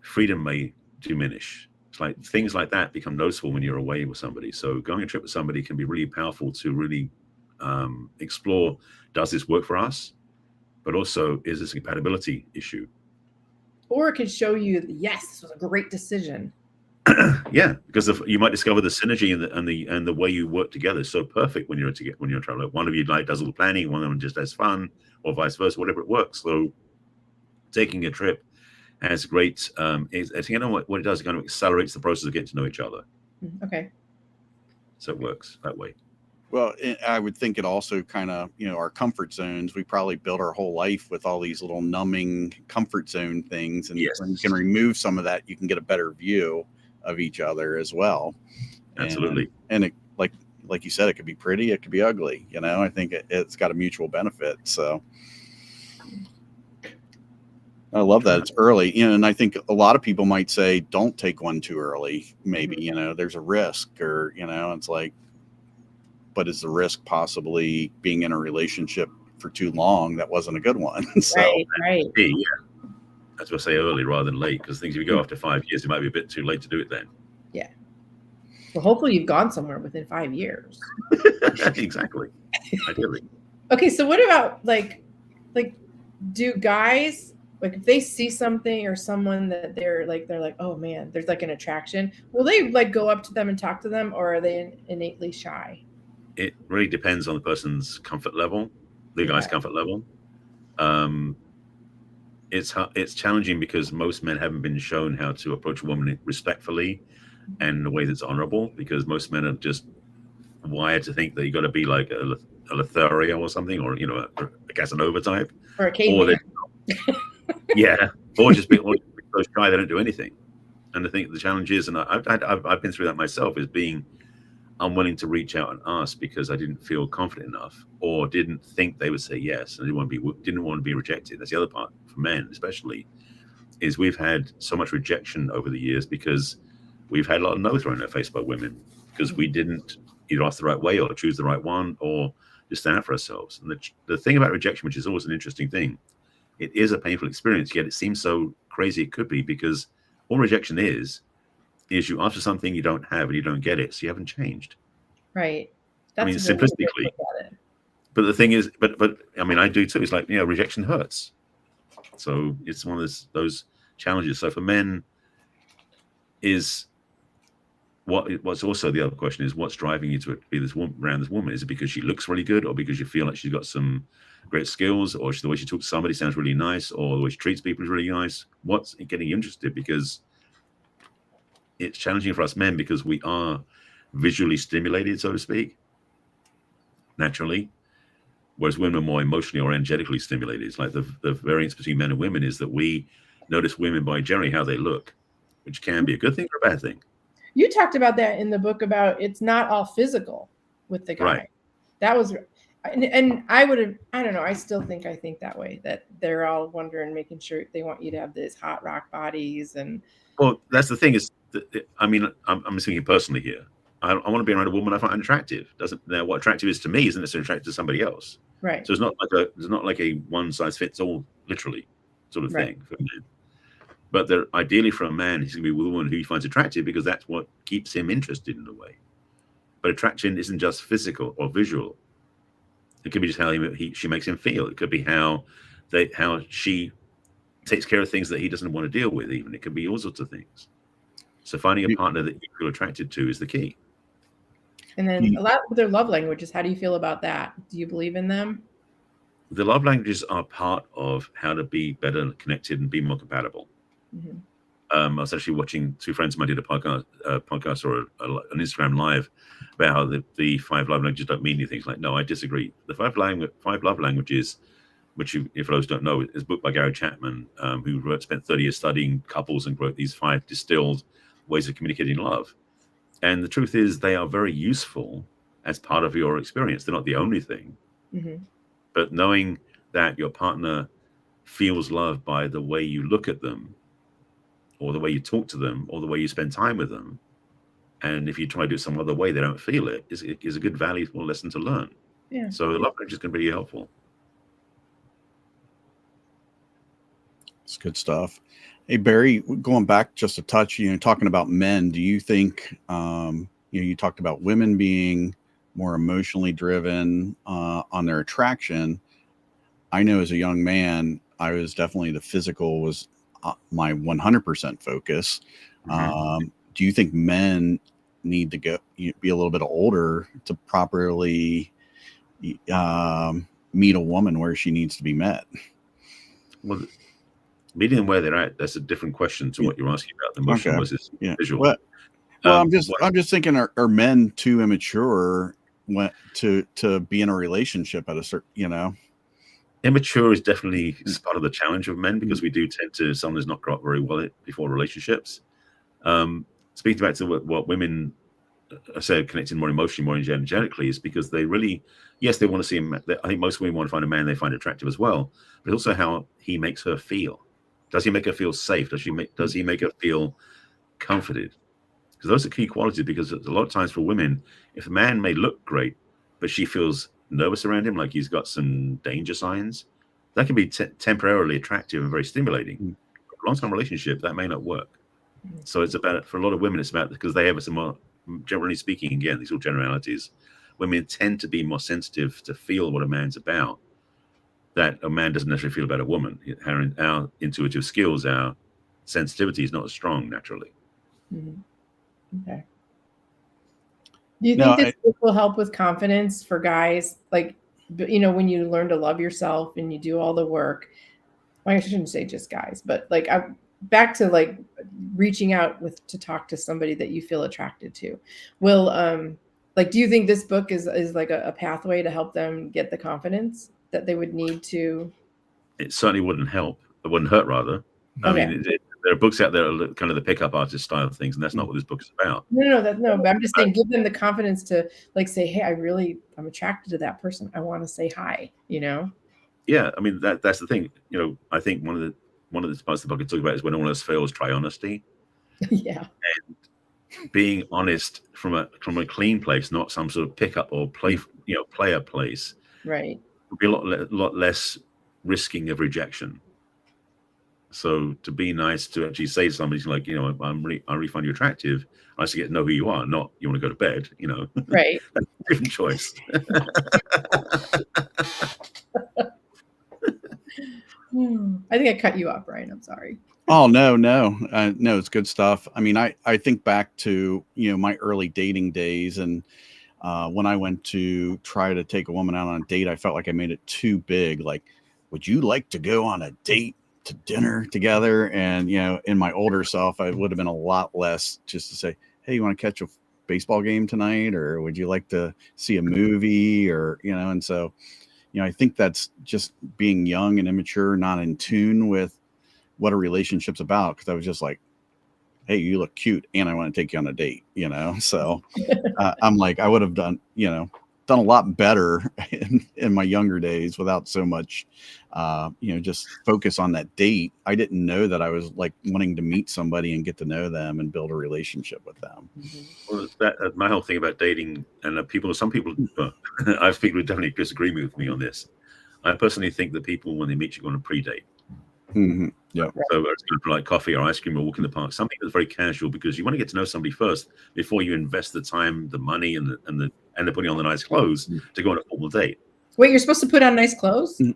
Speaker 3: freedom may diminish. It's like things like that become noticeable when you're away with somebody. So going on a trip with somebody can be really powerful to really explore, does this work for us? But also, is this a compatibility issue?
Speaker 2: Or it could show you, yes, this was a great decision.
Speaker 3: Yeah, because you might discover the synergy and the way you work together is so perfect when you're traveling. One of you does all the planning, one of them just has fun, or vice versa, whatever it works. So taking a trip has great. What it does, it kind of accelerates the process of getting to know each other.
Speaker 2: Okay.
Speaker 3: So it works that way.
Speaker 1: Well, I would think it also kind of, our comfort zones. We probably built our whole life with all these little numbing comfort zone things. And
Speaker 3: yes,
Speaker 1: when you can remove some of that, you can get a better view of each other as well.
Speaker 3: Absolutely.
Speaker 1: And it, like you said, it could be pretty, it could be ugly. I think it's got a mutual benefit. So I love that it's early. And I think a lot of people might say, don't take one too early. Maybe, there's a risk, or, it's like, but is the risk possibly being in a relationship for too long that wasn't a good one? So,
Speaker 2: right.
Speaker 3: Yeah. That's what I say, early rather than late, because things, if you go after 5 years, it might be a bit too late to do it then.
Speaker 2: Yeah. Well, hopefully you've gone somewhere within 5 years.
Speaker 3: Exactly. Ideally.
Speaker 2: Okay, so what about like do guys, like, if they see something or someone that they're like, oh man, there's like an attraction, will they like go up to them and talk to them, or are they innately shy?
Speaker 3: It really depends on the person's comfort level, the guy's comfort level. It's challenging because most men haven't been shown how to approach a woman respectfully and in a way that's honorable, because most men are just wired to think that you got to be like a Lothario or something, or a Casanova type,
Speaker 2: or a caveman.
Speaker 3: or just be so shy they don't do anything. And I think the challenge is, and I've been through that myself, is being unwilling to reach out and ask because I didn't feel confident enough, or didn't think they would say yes, and didn't want to be rejected. That's the other part for men, especially, is we've had so much rejection over the years because we've had a lot of no thrown in our face by women because we didn't either ask the right way or choose the right one or just stand up for ourselves. And the thing about rejection, which is always an interesting thing, it is a painful experience, yet it seems so crazy it could be, because all rejection is you ask for something you don't have and you don't get it, so you haven't changed.
Speaker 2: Right.
Speaker 3: That's simplistically. But the thing is, but I mean, I do too. It's like, rejection hurts. So it's one of those challenges. So for men, is what's also the other question is, what's driving you to be around this woman? Is it because she looks really good, or because you feel like she's got some great skills, or the way she talks to somebody sounds really nice, or the way she treats people is really nice? What's getting you interested? Because it's challenging for us men because we are visually stimulated, so to speak, naturally, whereas women are more emotionally or energetically stimulated. It's like the variance between men and women is that we notice women by generally how they look, which can be a good thing or a bad thing.
Speaker 2: You talked about that in the book about it's not all physical with the guy.
Speaker 3: Right.
Speaker 2: That was, and I would have, I don't know, I think that way, that they're all wondering, making sure they want you to have these hot rock bodies. And
Speaker 3: well, that's the thing is, I mean, I'm thinking personally here. I want to be around a woman I find attractive. Now what attractive is to me isn't necessarily attractive to somebody else.
Speaker 2: Right.
Speaker 3: So it's not like a one size fits all, literally, sort of thing for men. But ideally for a man, he's going to be with a woman who he finds attractive because that's what keeps him interested in a way. But attraction isn't just physical or visual. It could be just how she makes him feel. It could be how she takes care of things that he doesn't want to deal with even. It could be all sorts of things. So finding a partner that you feel attracted to is the key.
Speaker 2: And then a lot with their love languages, how do you feel about that? Do you believe in them?
Speaker 3: The love languages are part of how to be better connected and be more compatible.
Speaker 2: Mm-hmm.
Speaker 3: I was actually watching, two friends of mine did a podcast or an Instagram live about how the 5 love languages don't mean anything. It's like, no, I disagree. The 5 love languages, which if those don't know, is a book by Gary Chapman, who spent 30 years studying couples and wrote these 5 distilled ways of communicating love. And the truth is they are very useful as part of your experience. They're not the only thing.
Speaker 2: Mm-hmm.
Speaker 3: But knowing that your partner feels love by the way you look at them, or the way you talk to them, or the way you spend time with them, and if you try to do it some other way, they don't feel it, is a good valuable lesson to learn.
Speaker 2: Yeah.
Speaker 3: So the love language is going to be really helpful.
Speaker 1: It's good stuff. Hey, Barry, going back just a touch, talking about men, do you think, you talked about women being more emotionally driven on their attraction. I know as a young man, I was definitely the physical was my 100% focus. Do you think men need to be a little bit older to properly meet a woman where she needs to be met?
Speaker 3: Well, meeting them where they're at, that's a different question to what you're asking about, the emotional versus visual.
Speaker 1: Well, I'm just thinking, are men too immature to be in a relationship at a certain,
Speaker 3: Immature is definitely part of the challenge of men, because we do tend to, someone who's not grown up very well before relationships. Speaking back to what women say, connecting more emotionally, more energetically, is because they really, yes, they want to see him. I think most women want to find a man they find attractive as well, but also how he makes her feel. Does he make her feel safe? Does he make her feel comforted? Because those are key qualities, because a lot of times for women, if a man may look great, but she feels nervous around him, like he's got some danger signs, that can be temporarily attractive and very stimulating. Long-term relationship, that may not work. So it's about, for a lot of women, it's about, because they have some more, generally speaking, again, these are all generalities, women tend to be more sensitive to feel what a man's about, that a man doesn't necessarily feel about a woman. Our intuitive skills, our sensitivity is not as strong naturally.
Speaker 2: Okay. Do you think this book will help with confidence for guys? Like, when you learn to love yourself and you do all the work, well, I shouldn't say just guys, but like back to like reaching out to talk to somebody that you feel attracted to. Will, do you think this book is like a pathway to help them get the confidence that they would need to?
Speaker 3: It certainly wouldn't help. It wouldn't hurt, rather.
Speaker 2: Okay.
Speaker 3: I mean, there are books out there that are kind of the pickup artist style of things, and that's not what this book is about.
Speaker 2: No, but I'm just saying, give them the confidence to like say, hey, I'm attracted to that person. I want to say hi,
Speaker 3: Yeah, I mean, that's the thing. I think one of the parts of the book I talk about is when all else fails, try honesty.
Speaker 2: Yeah.
Speaker 3: And being honest from a clean place, not some sort of pickup or player place.
Speaker 2: Right.
Speaker 3: Would be a lot less risking of rejection. So to be nice, to actually say to somebody like, I really find you attractive. I just get to know who you are, not you want to go to bed,
Speaker 2: Right.
Speaker 3: That's a different choice.
Speaker 2: I think I cut you off, Brian. I'm sorry.
Speaker 1: Oh, no, it's good stuff. I mean, I think back to, my early dating days, and when I went to try to take a woman out on a date, I felt like I made it too big. Like, would you like to go on a date to dinner together? And, in my older self, I would have been a lot less just to say, hey, you want to catch a baseball game tonight? Or would you like to see a movie? Or, and so, I think that's just being young and immature, not in tune with what a relationship's about. Cause I was just like, hey, you look cute and I want to take you on a date, So I'm like, I would have done a lot better in my younger days without so much, just focus on that date. I didn't know that I was like wanting to meet somebody and get to know them and build a relationship with them.
Speaker 3: Well, my whole thing about dating, and some people, I have people who definitely disagree with me on this. I personally think that people, when they meet you, go on a pre-date.
Speaker 1: Yeah.
Speaker 3: So it's going to be like coffee or ice cream or walk in the park, something that's very casual, because you want to get to know somebody first before you invest the time, the money, and the putting on the nice clothes to go on a formal date.
Speaker 2: Wait, you're supposed to put on nice clothes? No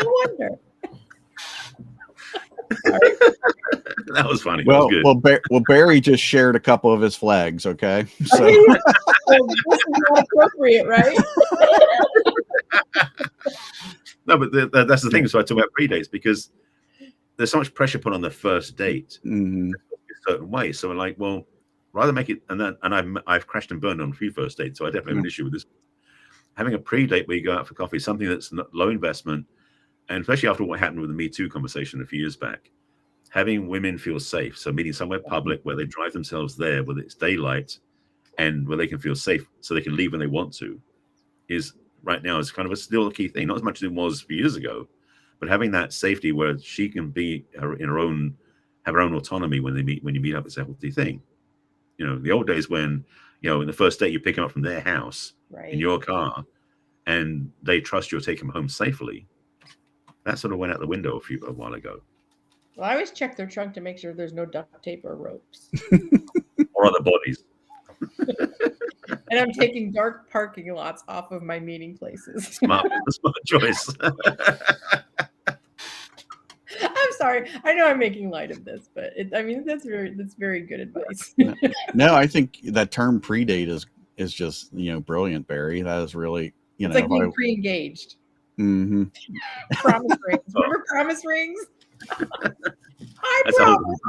Speaker 2: wonder.
Speaker 3: That was funny.
Speaker 1: Well,
Speaker 3: that was good.
Speaker 1: Barry just shared a couple of his flags. Okay, so
Speaker 2: this is not appropriate, right?
Speaker 3: No, but that's the thing. So I talk about pre-dates, because there's so much pressure put on the first date a certain way. So I'm like, well, rather make it, and I've crashed and burned on a few first dates, so I definitely have an issue with this. Having a pre-date where you go out for coffee, something that's low investment, and especially after what happened with the Me Too conversation a few years back, having women feel safe. So meeting somewhere public where they drive themselves there, whether it's daylight, and where they can feel safe so they can leave when they want to, is right now is kind of still a key thing. Not as much as it was a few years ago, but having that safety where she can be have her own autonomy when you meet up is a healthy thing. The old days when, in the first date you pick them up from their house in your car, and they trust you'll take them home safely, that sort of went out the window a while ago.
Speaker 2: Well, I always check their trunk to make sure there's no duct tape or ropes.
Speaker 3: Or other bodies.
Speaker 2: And I'm taking dark parking lots off of my meeting places.
Speaker 3: Smart choice.
Speaker 2: I'm sorry. I know I'm making light of this, but that's very good advice.
Speaker 1: No, I think that term predate is just, brilliant, Barry. That is really,
Speaker 2: it's like being pre-engaged.
Speaker 1: Mm-hmm.
Speaker 2: Promise rings. Remember promise rings? I promise.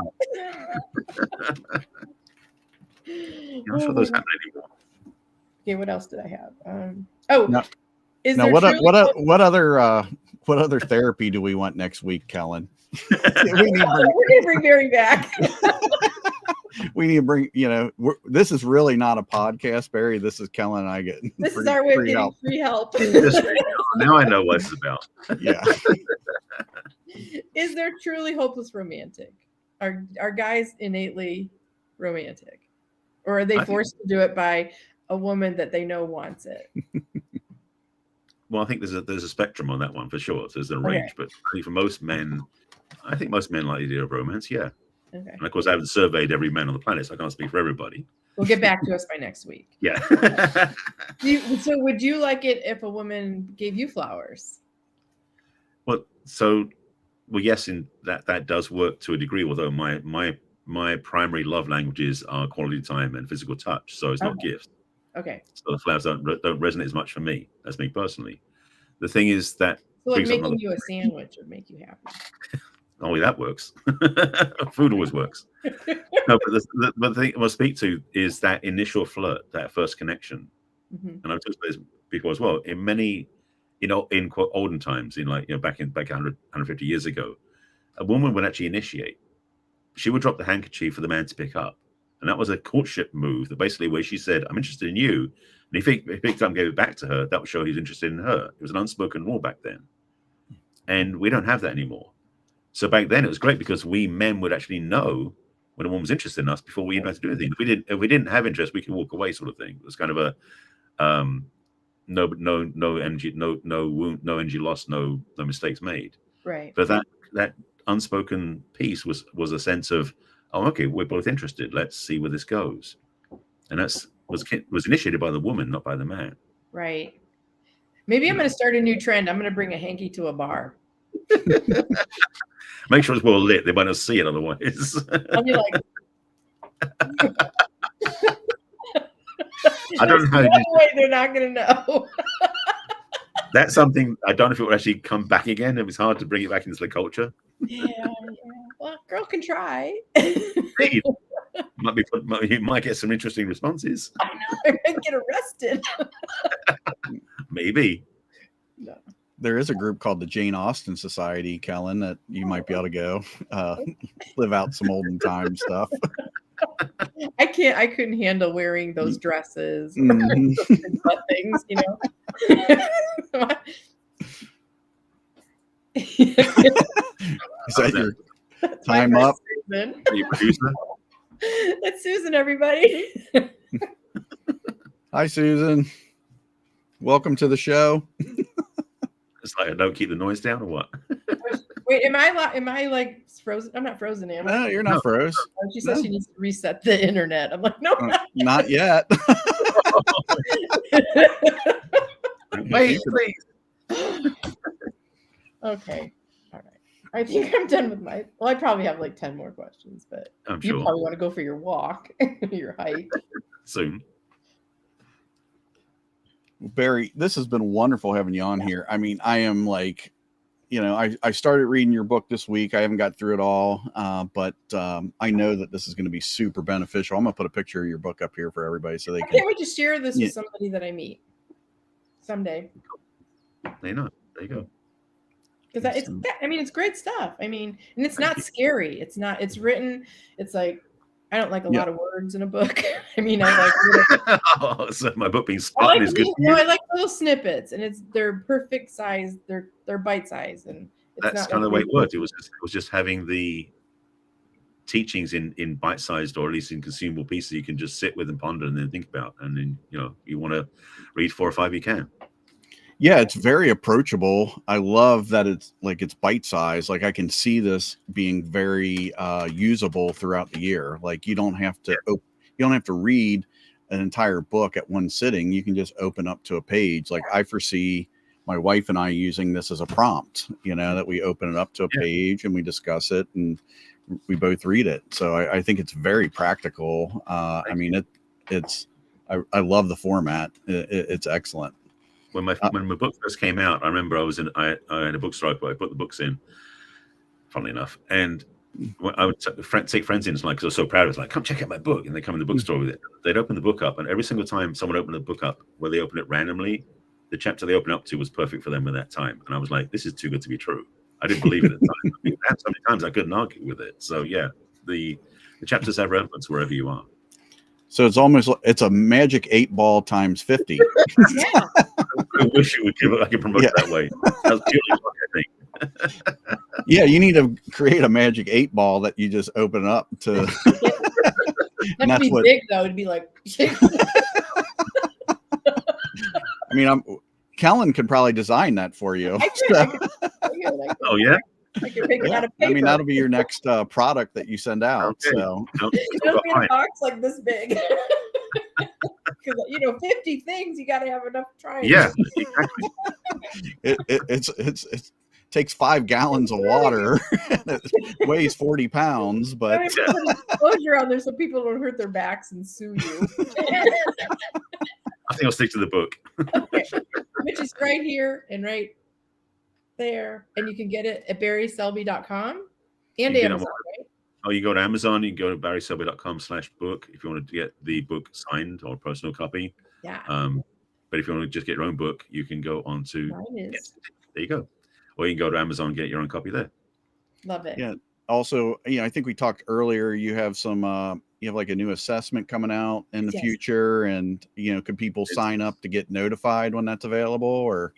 Speaker 3: I'm not sure those happen anymore.
Speaker 2: Okay, what else did I have?
Speaker 1: What other therapy do we want next week, Kellen?
Speaker 2: We're gonna bring Barry back.
Speaker 1: We need to bring, this is really not a podcast, Barry. This is Kellen and I getting
Speaker 2: this is our way of getting free help.
Speaker 3: Now I know what it's about.
Speaker 1: Yeah.
Speaker 2: Is there truly hopeless romantic? Are guys innately romantic? Or are they forced to do it by a woman that they know wants it?
Speaker 3: Well, I think there's a spectrum on that one for sure. So there's a range, but I think for most men, like the idea of romance, yeah.
Speaker 2: Okay.
Speaker 3: And of course, I haven't surveyed every man on the planet, so I can't speak for everybody.
Speaker 2: We'll get back to us by next week.
Speaker 3: Yeah.
Speaker 2: So would you like it if a woman gave you flowers?
Speaker 3: Well, yes, in that does work to a degree, although my primary love languages are quality time and physical touch, so it's not gifts.
Speaker 2: Okay.
Speaker 3: So the flowers don't resonate as much for me. That's me personally. The thing is that
Speaker 2: making you a sandwich would make you happy.
Speaker 3: Oh, that works. Food always works. No, but the thing I want to speak to is that initial flirt, that first connection. Mm-hmm. And I've talked about this before as well. In many, in quote olden times, back 100, 150 years ago, a woman would actually initiate. She would drop the handkerchief for the man to pick up. And that was a courtship move that basically where she said, I'm interested in you. And if he picked up and gave it back to her, that would show he's interested in her. It was an unspoken rule back then. And we don't have that anymore. So back then it was great because we men would actually know when a woman was interested in us before we even had to do anything. If we didn't have interest, we could walk away, sort of thing. It was kind of a no energy, no wound, no energy lost, no mistakes made.
Speaker 2: Right.
Speaker 3: But that unspoken piece was a sense of, oh, okay, we're both interested. Let's see where this goes. And was initiated by the woman, not by the man.
Speaker 2: Right. Maybe I'm going to start a new trend. I'm going to bring a hanky to a bar.
Speaker 3: Make sure it's well lit. They might not see it otherwise.
Speaker 2: I'll be like,
Speaker 3: I don't know.
Speaker 2: They're not going to know.
Speaker 3: That's something I don't know if it will actually come back again. It was hard to bring it back into the culture.
Speaker 2: Yeah. Well, girl can try.
Speaker 3: You might get some interesting responses.
Speaker 2: I know. I might get arrested.
Speaker 3: Maybe.
Speaker 2: No.
Speaker 1: There is a group called the Jane Austen Society, Kellen, that you might be able to go live out some olden time stuff.
Speaker 2: I couldn't handle wearing those dresses or things,
Speaker 1: Is that your time up?
Speaker 2: Susan.
Speaker 3: Your producer?
Speaker 2: That's Susan, everybody.
Speaker 1: Hi, Susan. Welcome to the show.
Speaker 3: It's like I don't keep the noise down or what?
Speaker 2: Wait, am I like frozen? I'm not frozen, am I?
Speaker 1: No, you're not froze.
Speaker 2: She says she needs to reset the internet. I'm like, no,
Speaker 1: not yet.
Speaker 3: Wait, please.
Speaker 2: Okay. All right. I think I'm done with I probably have like 10 more questions, but
Speaker 3: I'm sure.
Speaker 2: You probably want to go for your walk, your hike.
Speaker 3: Soon.
Speaker 1: Barry, this has been wonderful having you on here. I mean, I am like, I started reading your book this week. I haven't got through it all, but I know that this is going to be super beneficial. I'm going to put a picture of your book up here for everybody so they can.
Speaker 2: Can't wait to share this with somebody that I meet someday.
Speaker 3: There you go.
Speaker 2: Because it's great stuff. I mean, and it's not scary. It's written. It's like, I don't like a lot of words in a book. I mean, I like.
Speaker 3: So my book being spotted is good.
Speaker 2: I like little snippets, and they're perfect size. They're bite size, and
Speaker 3: that's kind of the way it worked. It was just having the teachings in bite sized or at least in consumable pieces you can just sit with and ponder and then think about. And then you want to read 4 or 5, you can.
Speaker 1: Yeah, it's very approachable. I love that it's bite size. Like I can see this being very usable throughout the year. Like you don't have to read an entire book at one sitting. You can just open up to a page. Like I foresee my wife and I using this as a prompt, that we open it up to a page and we discuss it and we both read it. So I think it's very practical. I mean, I love the format. It's excellent.
Speaker 3: When my book first came out, I remember I had a bookstore where I put the books in, funnily enough, and I would take friends in, because I was so proud. It's like, come check out my book, and they come in the bookstore with it. They'd open the book up, and every single time someone opened the book up, where they open it randomly, the chapter they open up to was perfect for them at that time. And I was like, this is too good to be true. I didn't believe it at the time. I mean, so many times I couldn't argue with it. So yeah, the chapters have relevance wherever you are.
Speaker 1: So it's a magic 8-ball times 50.
Speaker 2: Yeah.
Speaker 3: I wish you would I could promote it that way. That's purely luck, I think.
Speaker 1: Yeah, you need to create a magic 8-ball that you just open up to.
Speaker 2: That'd be big though. It'd be like.
Speaker 1: I mean, Kellen could probably design that for you.
Speaker 3: Oh yeah.
Speaker 2: I can make it out of paper.
Speaker 1: I mean, that'll be your next product that you send out.
Speaker 3: Okay.
Speaker 1: So
Speaker 2: it'll be in a box like this big. Because 50 things, you got to have enough trying.
Speaker 3: Yeah, exactly.
Speaker 1: It takes 5 gallons of water. And it weighs 40 pounds, but
Speaker 2: put an enclosure on there so people don't hurt their backs and sue you.
Speaker 3: I think I'll stick to the book.
Speaker 2: Okay. Which is right here and right there, and you can get it at BarrySelby.com and Amazon, right?
Speaker 3: Oh, you go to Amazon, you can go to BarrySelby.com/book if you want to get the book signed or a personal copy.
Speaker 2: Yeah.
Speaker 3: But if you want to just get your own book, you can go on to.
Speaker 2: Mine is.
Speaker 3: There you go. Or you can go to Amazon and get your own copy there.
Speaker 2: Love it.
Speaker 1: Yeah. Also, I think we talked earlier. You have some. You have like a new assessment coming out in the future, and could people sign up to get notified when that's available? Or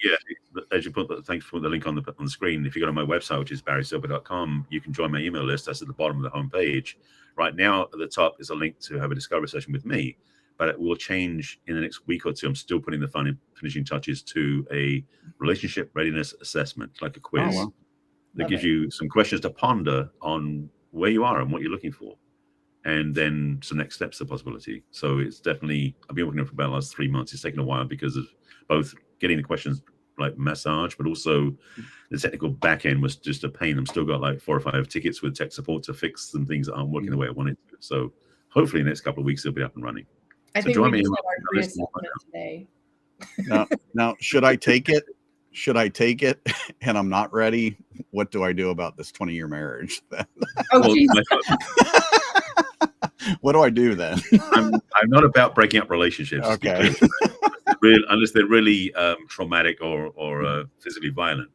Speaker 3: as you thanks for the link on the screen. If you go to my website, which is BarrySelby.com, you can join my email list. That's at the bottom of the homepage. Right now, at the top is a link to have a discovery session with me, but it will change in the next week or two. I'm still putting the finishing touches to a relationship readiness assessment, like a quiz.
Speaker 1: Oh, wow.
Speaker 3: That gives you some questions to ponder on where you are and what you're looking for. And then some next steps are possibility. So it's definitely, I've been working on it for about the last 3 months. It's taken a while because of both getting the questions like massage, but also the technical back end was just a pain. I'm still got like 4 or 5 tickets with tech support to fix some things that aren't working the way I wanted to. So hopefully in the next couple of weeks, it'll be up and running.
Speaker 2: I think we just had our pre-assessment today.
Speaker 1: Now, should I take it? And I'm not ready. What do I do about this 20-year marriage?
Speaker 2: Oh, Jesus.
Speaker 1: What do I do then?
Speaker 3: I'm not about breaking up relationships.
Speaker 1: Okay.
Speaker 3: Unless they're really traumatic or physically violent.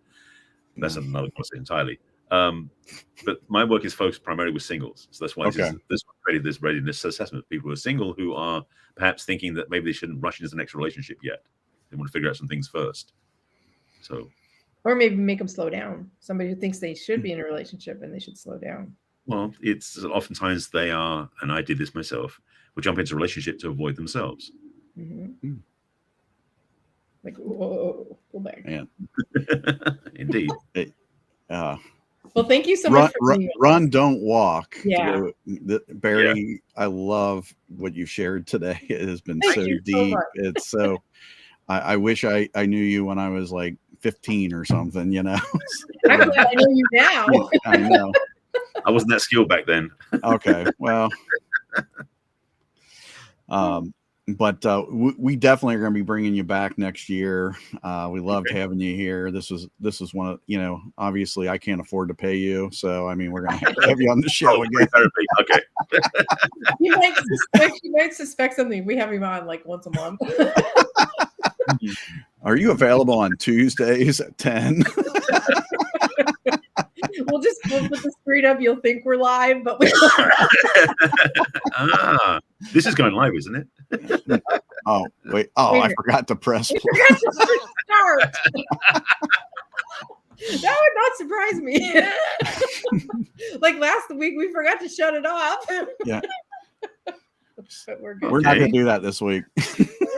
Speaker 3: That's another question entirely. But my work is focused primarily with singles. So that's why this created this readiness assessment. People who are single who are perhaps thinking that maybe they shouldn't rush into the next relationship yet. They want to figure out some things first. So,
Speaker 2: or maybe make them slow down. Somebody who thinks they should be in a relationship and they should slow down.
Speaker 3: Well, it's oftentimes they are, and I did this myself, will jump into a relationship to avoid themselves.
Speaker 2: Mm-hmm. Like, whoa, go back.
Speaker 1: Yeah.
Speaker 3: Indeed.
Speaker 2: Well, thank you so much for
Speaker 1: run, don't walk.
Speaker 2: Yeah.
Speaker 1: Barry, I love what you shared today. It has been so deep. It's so, I wish I knew you when I was like 15 or something,
Speaker 2: I'm glad I know you now.
Speaker 1: I know.
Speaker 3: I wasn't that skilled back then.
Speaker 1: Okay. Well, but we definitely are going to be bringing you back next year. We loved having you here. This was one of, obviously I can't afford to pay you. So, I mean, we're going to have you on the show again.
Speaker 3: Okay.
Speaker 2: You might suspect something. We have him on like once a month.
Speaker 1: Are you available on Tuesdays at 10?
Speaker 2: We'll put the screen up. You'll think we're live, but we're
Speaker 3: this is going live, isn't it?
Speaker 1: Oh, wait. Oh, I forgot to press.
Speaker 2: Start. That would not surprise me. Like last week, we forgot to shut it off.
Speaker 1: Yeah.
Speaker 2: But we're good.
Speaker 1: We're not going to do that this week.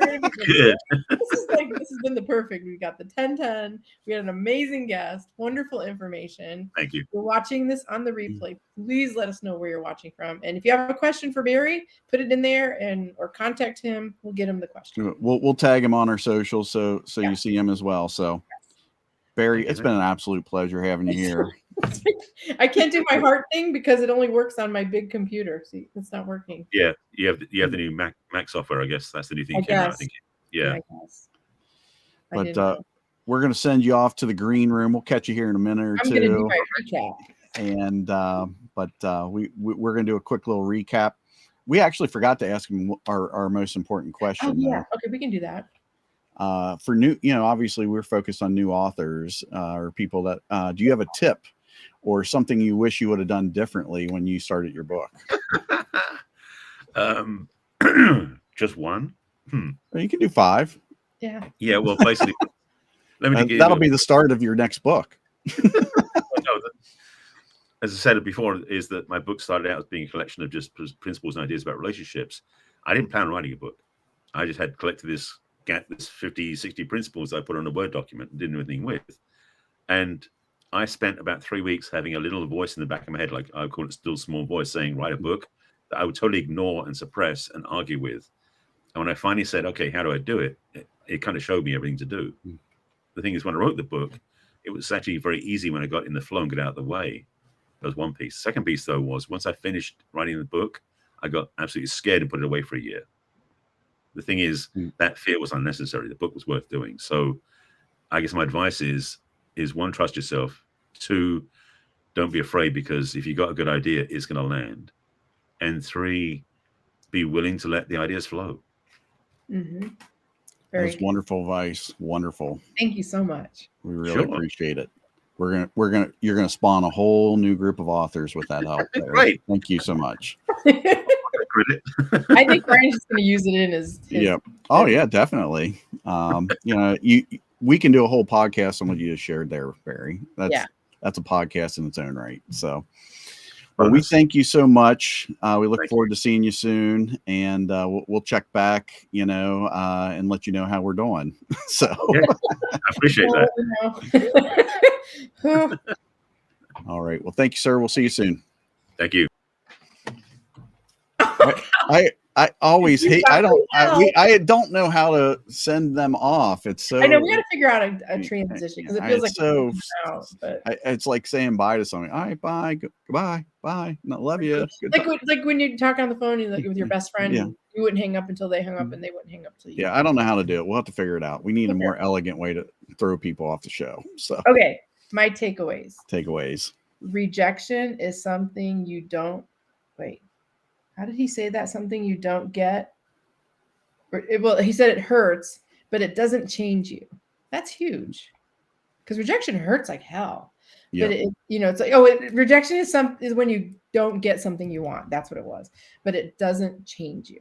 Speaker 2: We're
Speaker 3: Good.
Speaker 2: This has been the perfect. We got the 10-10. We had an amazing guest, wonderful information.
Speaker 3: Thank you.
Speaker 2: You're watching this on the replay. Please let us know where you're watching from. And if you have a question for Barry, put it in there or contact him. We'll get him the question.
Speaker 1: We'll tag him on our socials so you see him as well. So Barry, it's been an absolute pleasure having you here.
Speaker 2: I can't do my heart thing because it only works on my big computer. See, it's not working.
Speaker 3: Yeah, you have the new Mac software. I guess that's the new thing. I think. Yeah.
Speaker 2: I guess.
Speaker 1: But we're gonna send you off to the green room. We'll catch you here in a minute or two.
Speaker 2: I'm gonna do my recap.
Speaker 1: And we're gonna do a quick little recap. We actually forgot to ask him our most important question.
Speaker 2: Oh, yeah. Okay, we can do that.
Speaker 1: For new, obviously we're focused on new authors or people that. Do you have a tip or something you wish you would have done differently when you started your book?
Speaker 3: Just one.
Speaker 1: Well, you can do 5.
Speaker 2: Yeah.
Speaker 3: Yeah. Well, basically,
Speaker 1: that'll be the start of your next book.
Speaker 3: As I said before, is that my book started out as being a collection of just principles and ideas about relationships. I didn't plan on writing a book. I just had collected this 50, 60 principles I put on a Word document and didn't do anything with. And I spent about 3 weeks having a little voice in the back of my head, like I call it still small voice, saying, write a book, that I would totally ignore and suppress and argue with. And when I finally said, okay, how do I do it? It kind of showed me everything to do. The thing is, when I wrote the book, it was actually very easy when I got in the flow and got out of the way. That was one piece. Second piece, though, was once I finished writing the book, I got absolutely scared and put it away for a year. The thing is, that fear was unnecessary. The book was worth doing. So I guess my advice is 1, trust yourself. 2, don't be afraid, because if you got a good idea, it's going to land. And 3, be willing to let the ideas flow.
Speaker 2: Mm-hmm.
Speaker 1: That's wonderful advice. Wonderful.
Speaker 2: Thank you so much.
Speaker 1: We really appreciate it. You're gonna spawn a whole new group of authors with that help there.
Speaker 3: Right.
Speaker 1: Thank you so much.
Speaker 2: I think Brian's just gonna use it in his
Speaker 1: yeah. Oh yeah, definitely. We can do a whole podcast on what you just shared there, Barry. That's a podcast in its own right. So well, we thank you so much. We look forward to seeing you soon, and we'll check back, and let you know how we're doing. So
Speaker 3: I appreciate that.
Speaker 1: All right. Well, thank you, sir. We'll see you soon.
Speaker 3: Thank you.
Speaker 1: I always hate. I don't know how to send them off. It's so.
Speaker 2: I know we got to figure out a transition because it feels like
Speaker 1: so.
Speaker 2: But
Speaker 1: it's like saying bye to something. All right, bye, goodbye, bye. No, love you.
Speaker 2: Like when you talk on the phone with your best friend,
Speaker 1: yeah.
Speaker 2: You wouldn't hang up until they hung up, and they wouldn't hang up till you.
Speaker 1: Yeah, I don't know how to do it. We'll have to figure it out. We need a more elegant way to throw people off the show. So
Speaker 2: okay, my takeaways.
Speaker 1: Rejection
Speaker 2: is something you don't wait. How did he say that? Something you don't get? Well, he said it hurts, but it doesn't change you. That's huge. Because rejection hurts like hell. Yep. But it's like, rejection is when you don't get something you want. That's what it was. But it doesn't change you.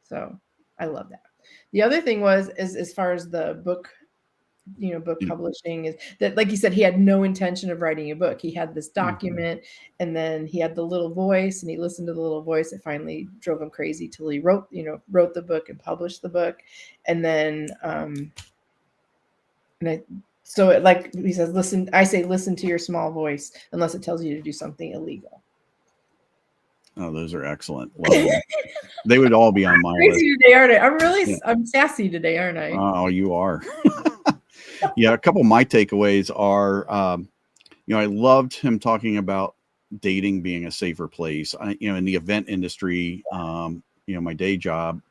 Speaker 2: So I love that. The other thing is as far as the book, book publishing, is that, like you said, he had no intention of writing a book. He had this document, and then he had the little voice, and he listened to the little voice. It finally drove him crazy till he wrote the book and published the book. And then, like he says, listen to your small voice unless it tells you to do something illegal.
Speaker 1: Oh, those are excellent. They would all be on my
Speaker 2: list. Today, aren't I? I'm sassy today, aren't I?
Speaker 1: Oh, you are. Yeah, a couple of my takeaways are, I loved him talking about dating being a safer place. In the event industry, my day job,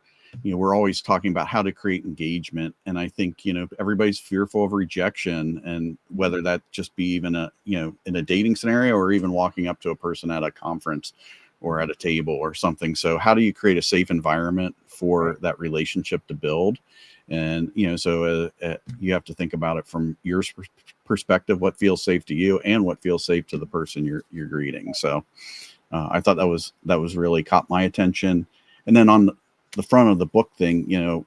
Speaker 1: we're always talking about how to create engagement. And I think, everybody's fearful of rejection, and whether that just be even in a dating scenario or even walking up to a person at a conference or at a table or something. So how do you create a safe environment for that relationship to build? And, so you have to think about it from your perspective, what feels safe to you and what feels safe to the person you're greeting. So I thought that was really caught my attention. And then on the front of the book thing,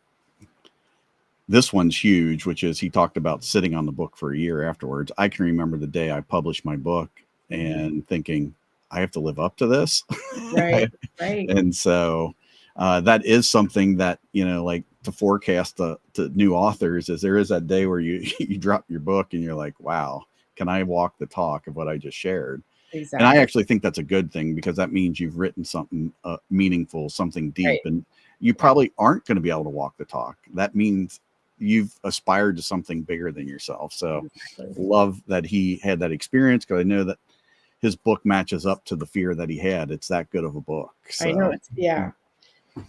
Speaker 1: this one's huge, which is he talked about sitting on the book for a year afterwards. I can remember the day I published my book and thinking, I have to live up to this.
Speaker 2: Right.
Speaker 1: And so that is something that, to forecast to new authors is there is that day where you you drop your book and you're like, wow, can I walk the talk of what I just shared?
Speaker 2: Exactly.
Speaker 1: And I actually think that's a good thing, because that means you've written something meaningful, something deep,
Speaker 2: Right.
Speaker 1: and you probably aren't going to be able to walk the talk. That means you've aspired to something bigger than yourself. So
Speaker 2: Exactly.
Speaker 1: love that he had that experience, because I know that his book matches up to the fear that he had. It's that good of a book. So.
Speaker 2: I know it's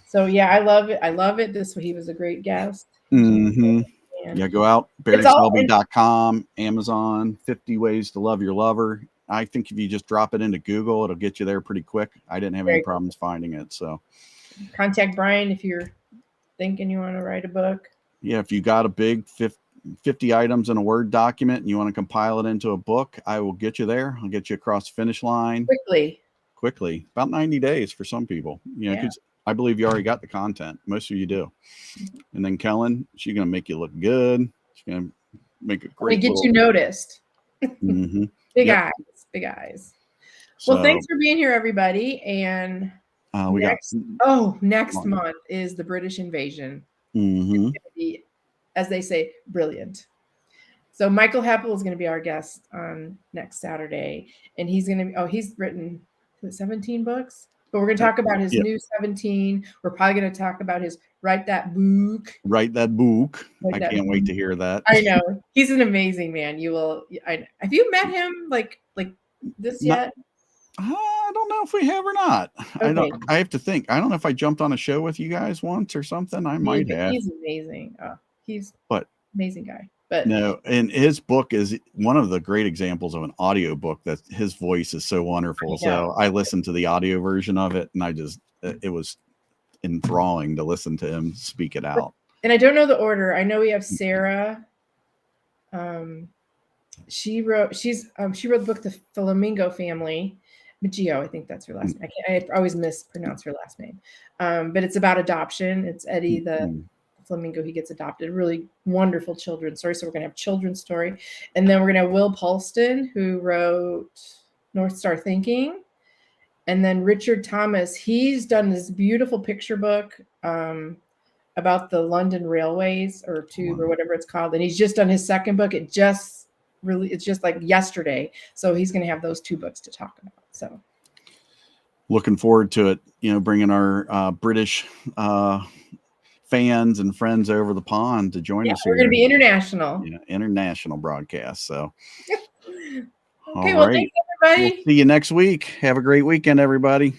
Speaker 2: So yeah, I love it. I love it. He was a great guest.
Speaker 1: Mm-hmm.
Speaker 2: And
Speaker 1: Yeah, go out, BarrySelby.com, Amazon, 50 Ways to Love Your Lover. I think if you just drop it into Google, it'll get you there pretty quick. I didn't have any problems finding it. So
Speaker 2: contact Brian if you're thinking you want to write a book.
Speaker 1: Yeah, if you got a big 50 items in a Word document and you want to compile it into a book, I will get you there. I'll get you across the finish line quickly. About 90 days for some people, you know, because I believe you already got the content. Most of you do. And then Kellen, she's going to make you look good. She's going to make a great
Speaker 2: get you noticed.
Speaker 1: Mm-hmm.
Speaker 2: Big eyes. Well,
Speaker 1: So,
Speaker 2: thanks for being here, everybody. And next month is the British invasion.
Speaker 1: Mm-hmm.
Speaker 2: It's gonna be, as they say, brilliant. So Michael Heppel is going to be our guest on next Saturday, and he's written 17 books, but we're going to talk about his new 17. We're probably going to talk about his Write That Book.
Speaker 1: I can't wait to hear that.
Speaker 2: I know, he's an amazing man. Have you met him like this yet?
Speaker 1: I don't know if we have or not.
Speaker 2: Okay.
Speaker 1: I have to think. I don't know if I jumped on a show with you guys once or something. I might have.
Speaker 2: He's amazing. He's amazing guy. But
Speaker 1: no, and his book is one of the great examples of an audio book that his voice is so wonderful. So I listened to the audio version of it, and it was enthralling to listen to him speak it out.
Speaker 2: And I don't know the order. I know we have Sarah. She wrote the book The Flamingo Family. Maggio, I think that's her last name. I always mispronounce her last name. But it's about adoption. It's Eddie the flamingo. He gets adopted. Really wonderful children's story. So we're going to have children's story. And then we're going to have Will Polston, who wrote North Star Thinking. And then Richard Thomas, he's done this beautiful picture book about the London railways or tube or whatever it's called. And he's just done his second book. It's just like yesterday. So he's going to have those two books to talk about. So
Speaker 1: looking forward to it, bringing our British fans and friends over the pond to join us.
Speaker 2: We're going to be international.
Speaker 1: International broadcast. So
Speaker 2: okay, well, thanks everybody.
Speaker 1: We'll see you next week. Have a great weekend, everybody.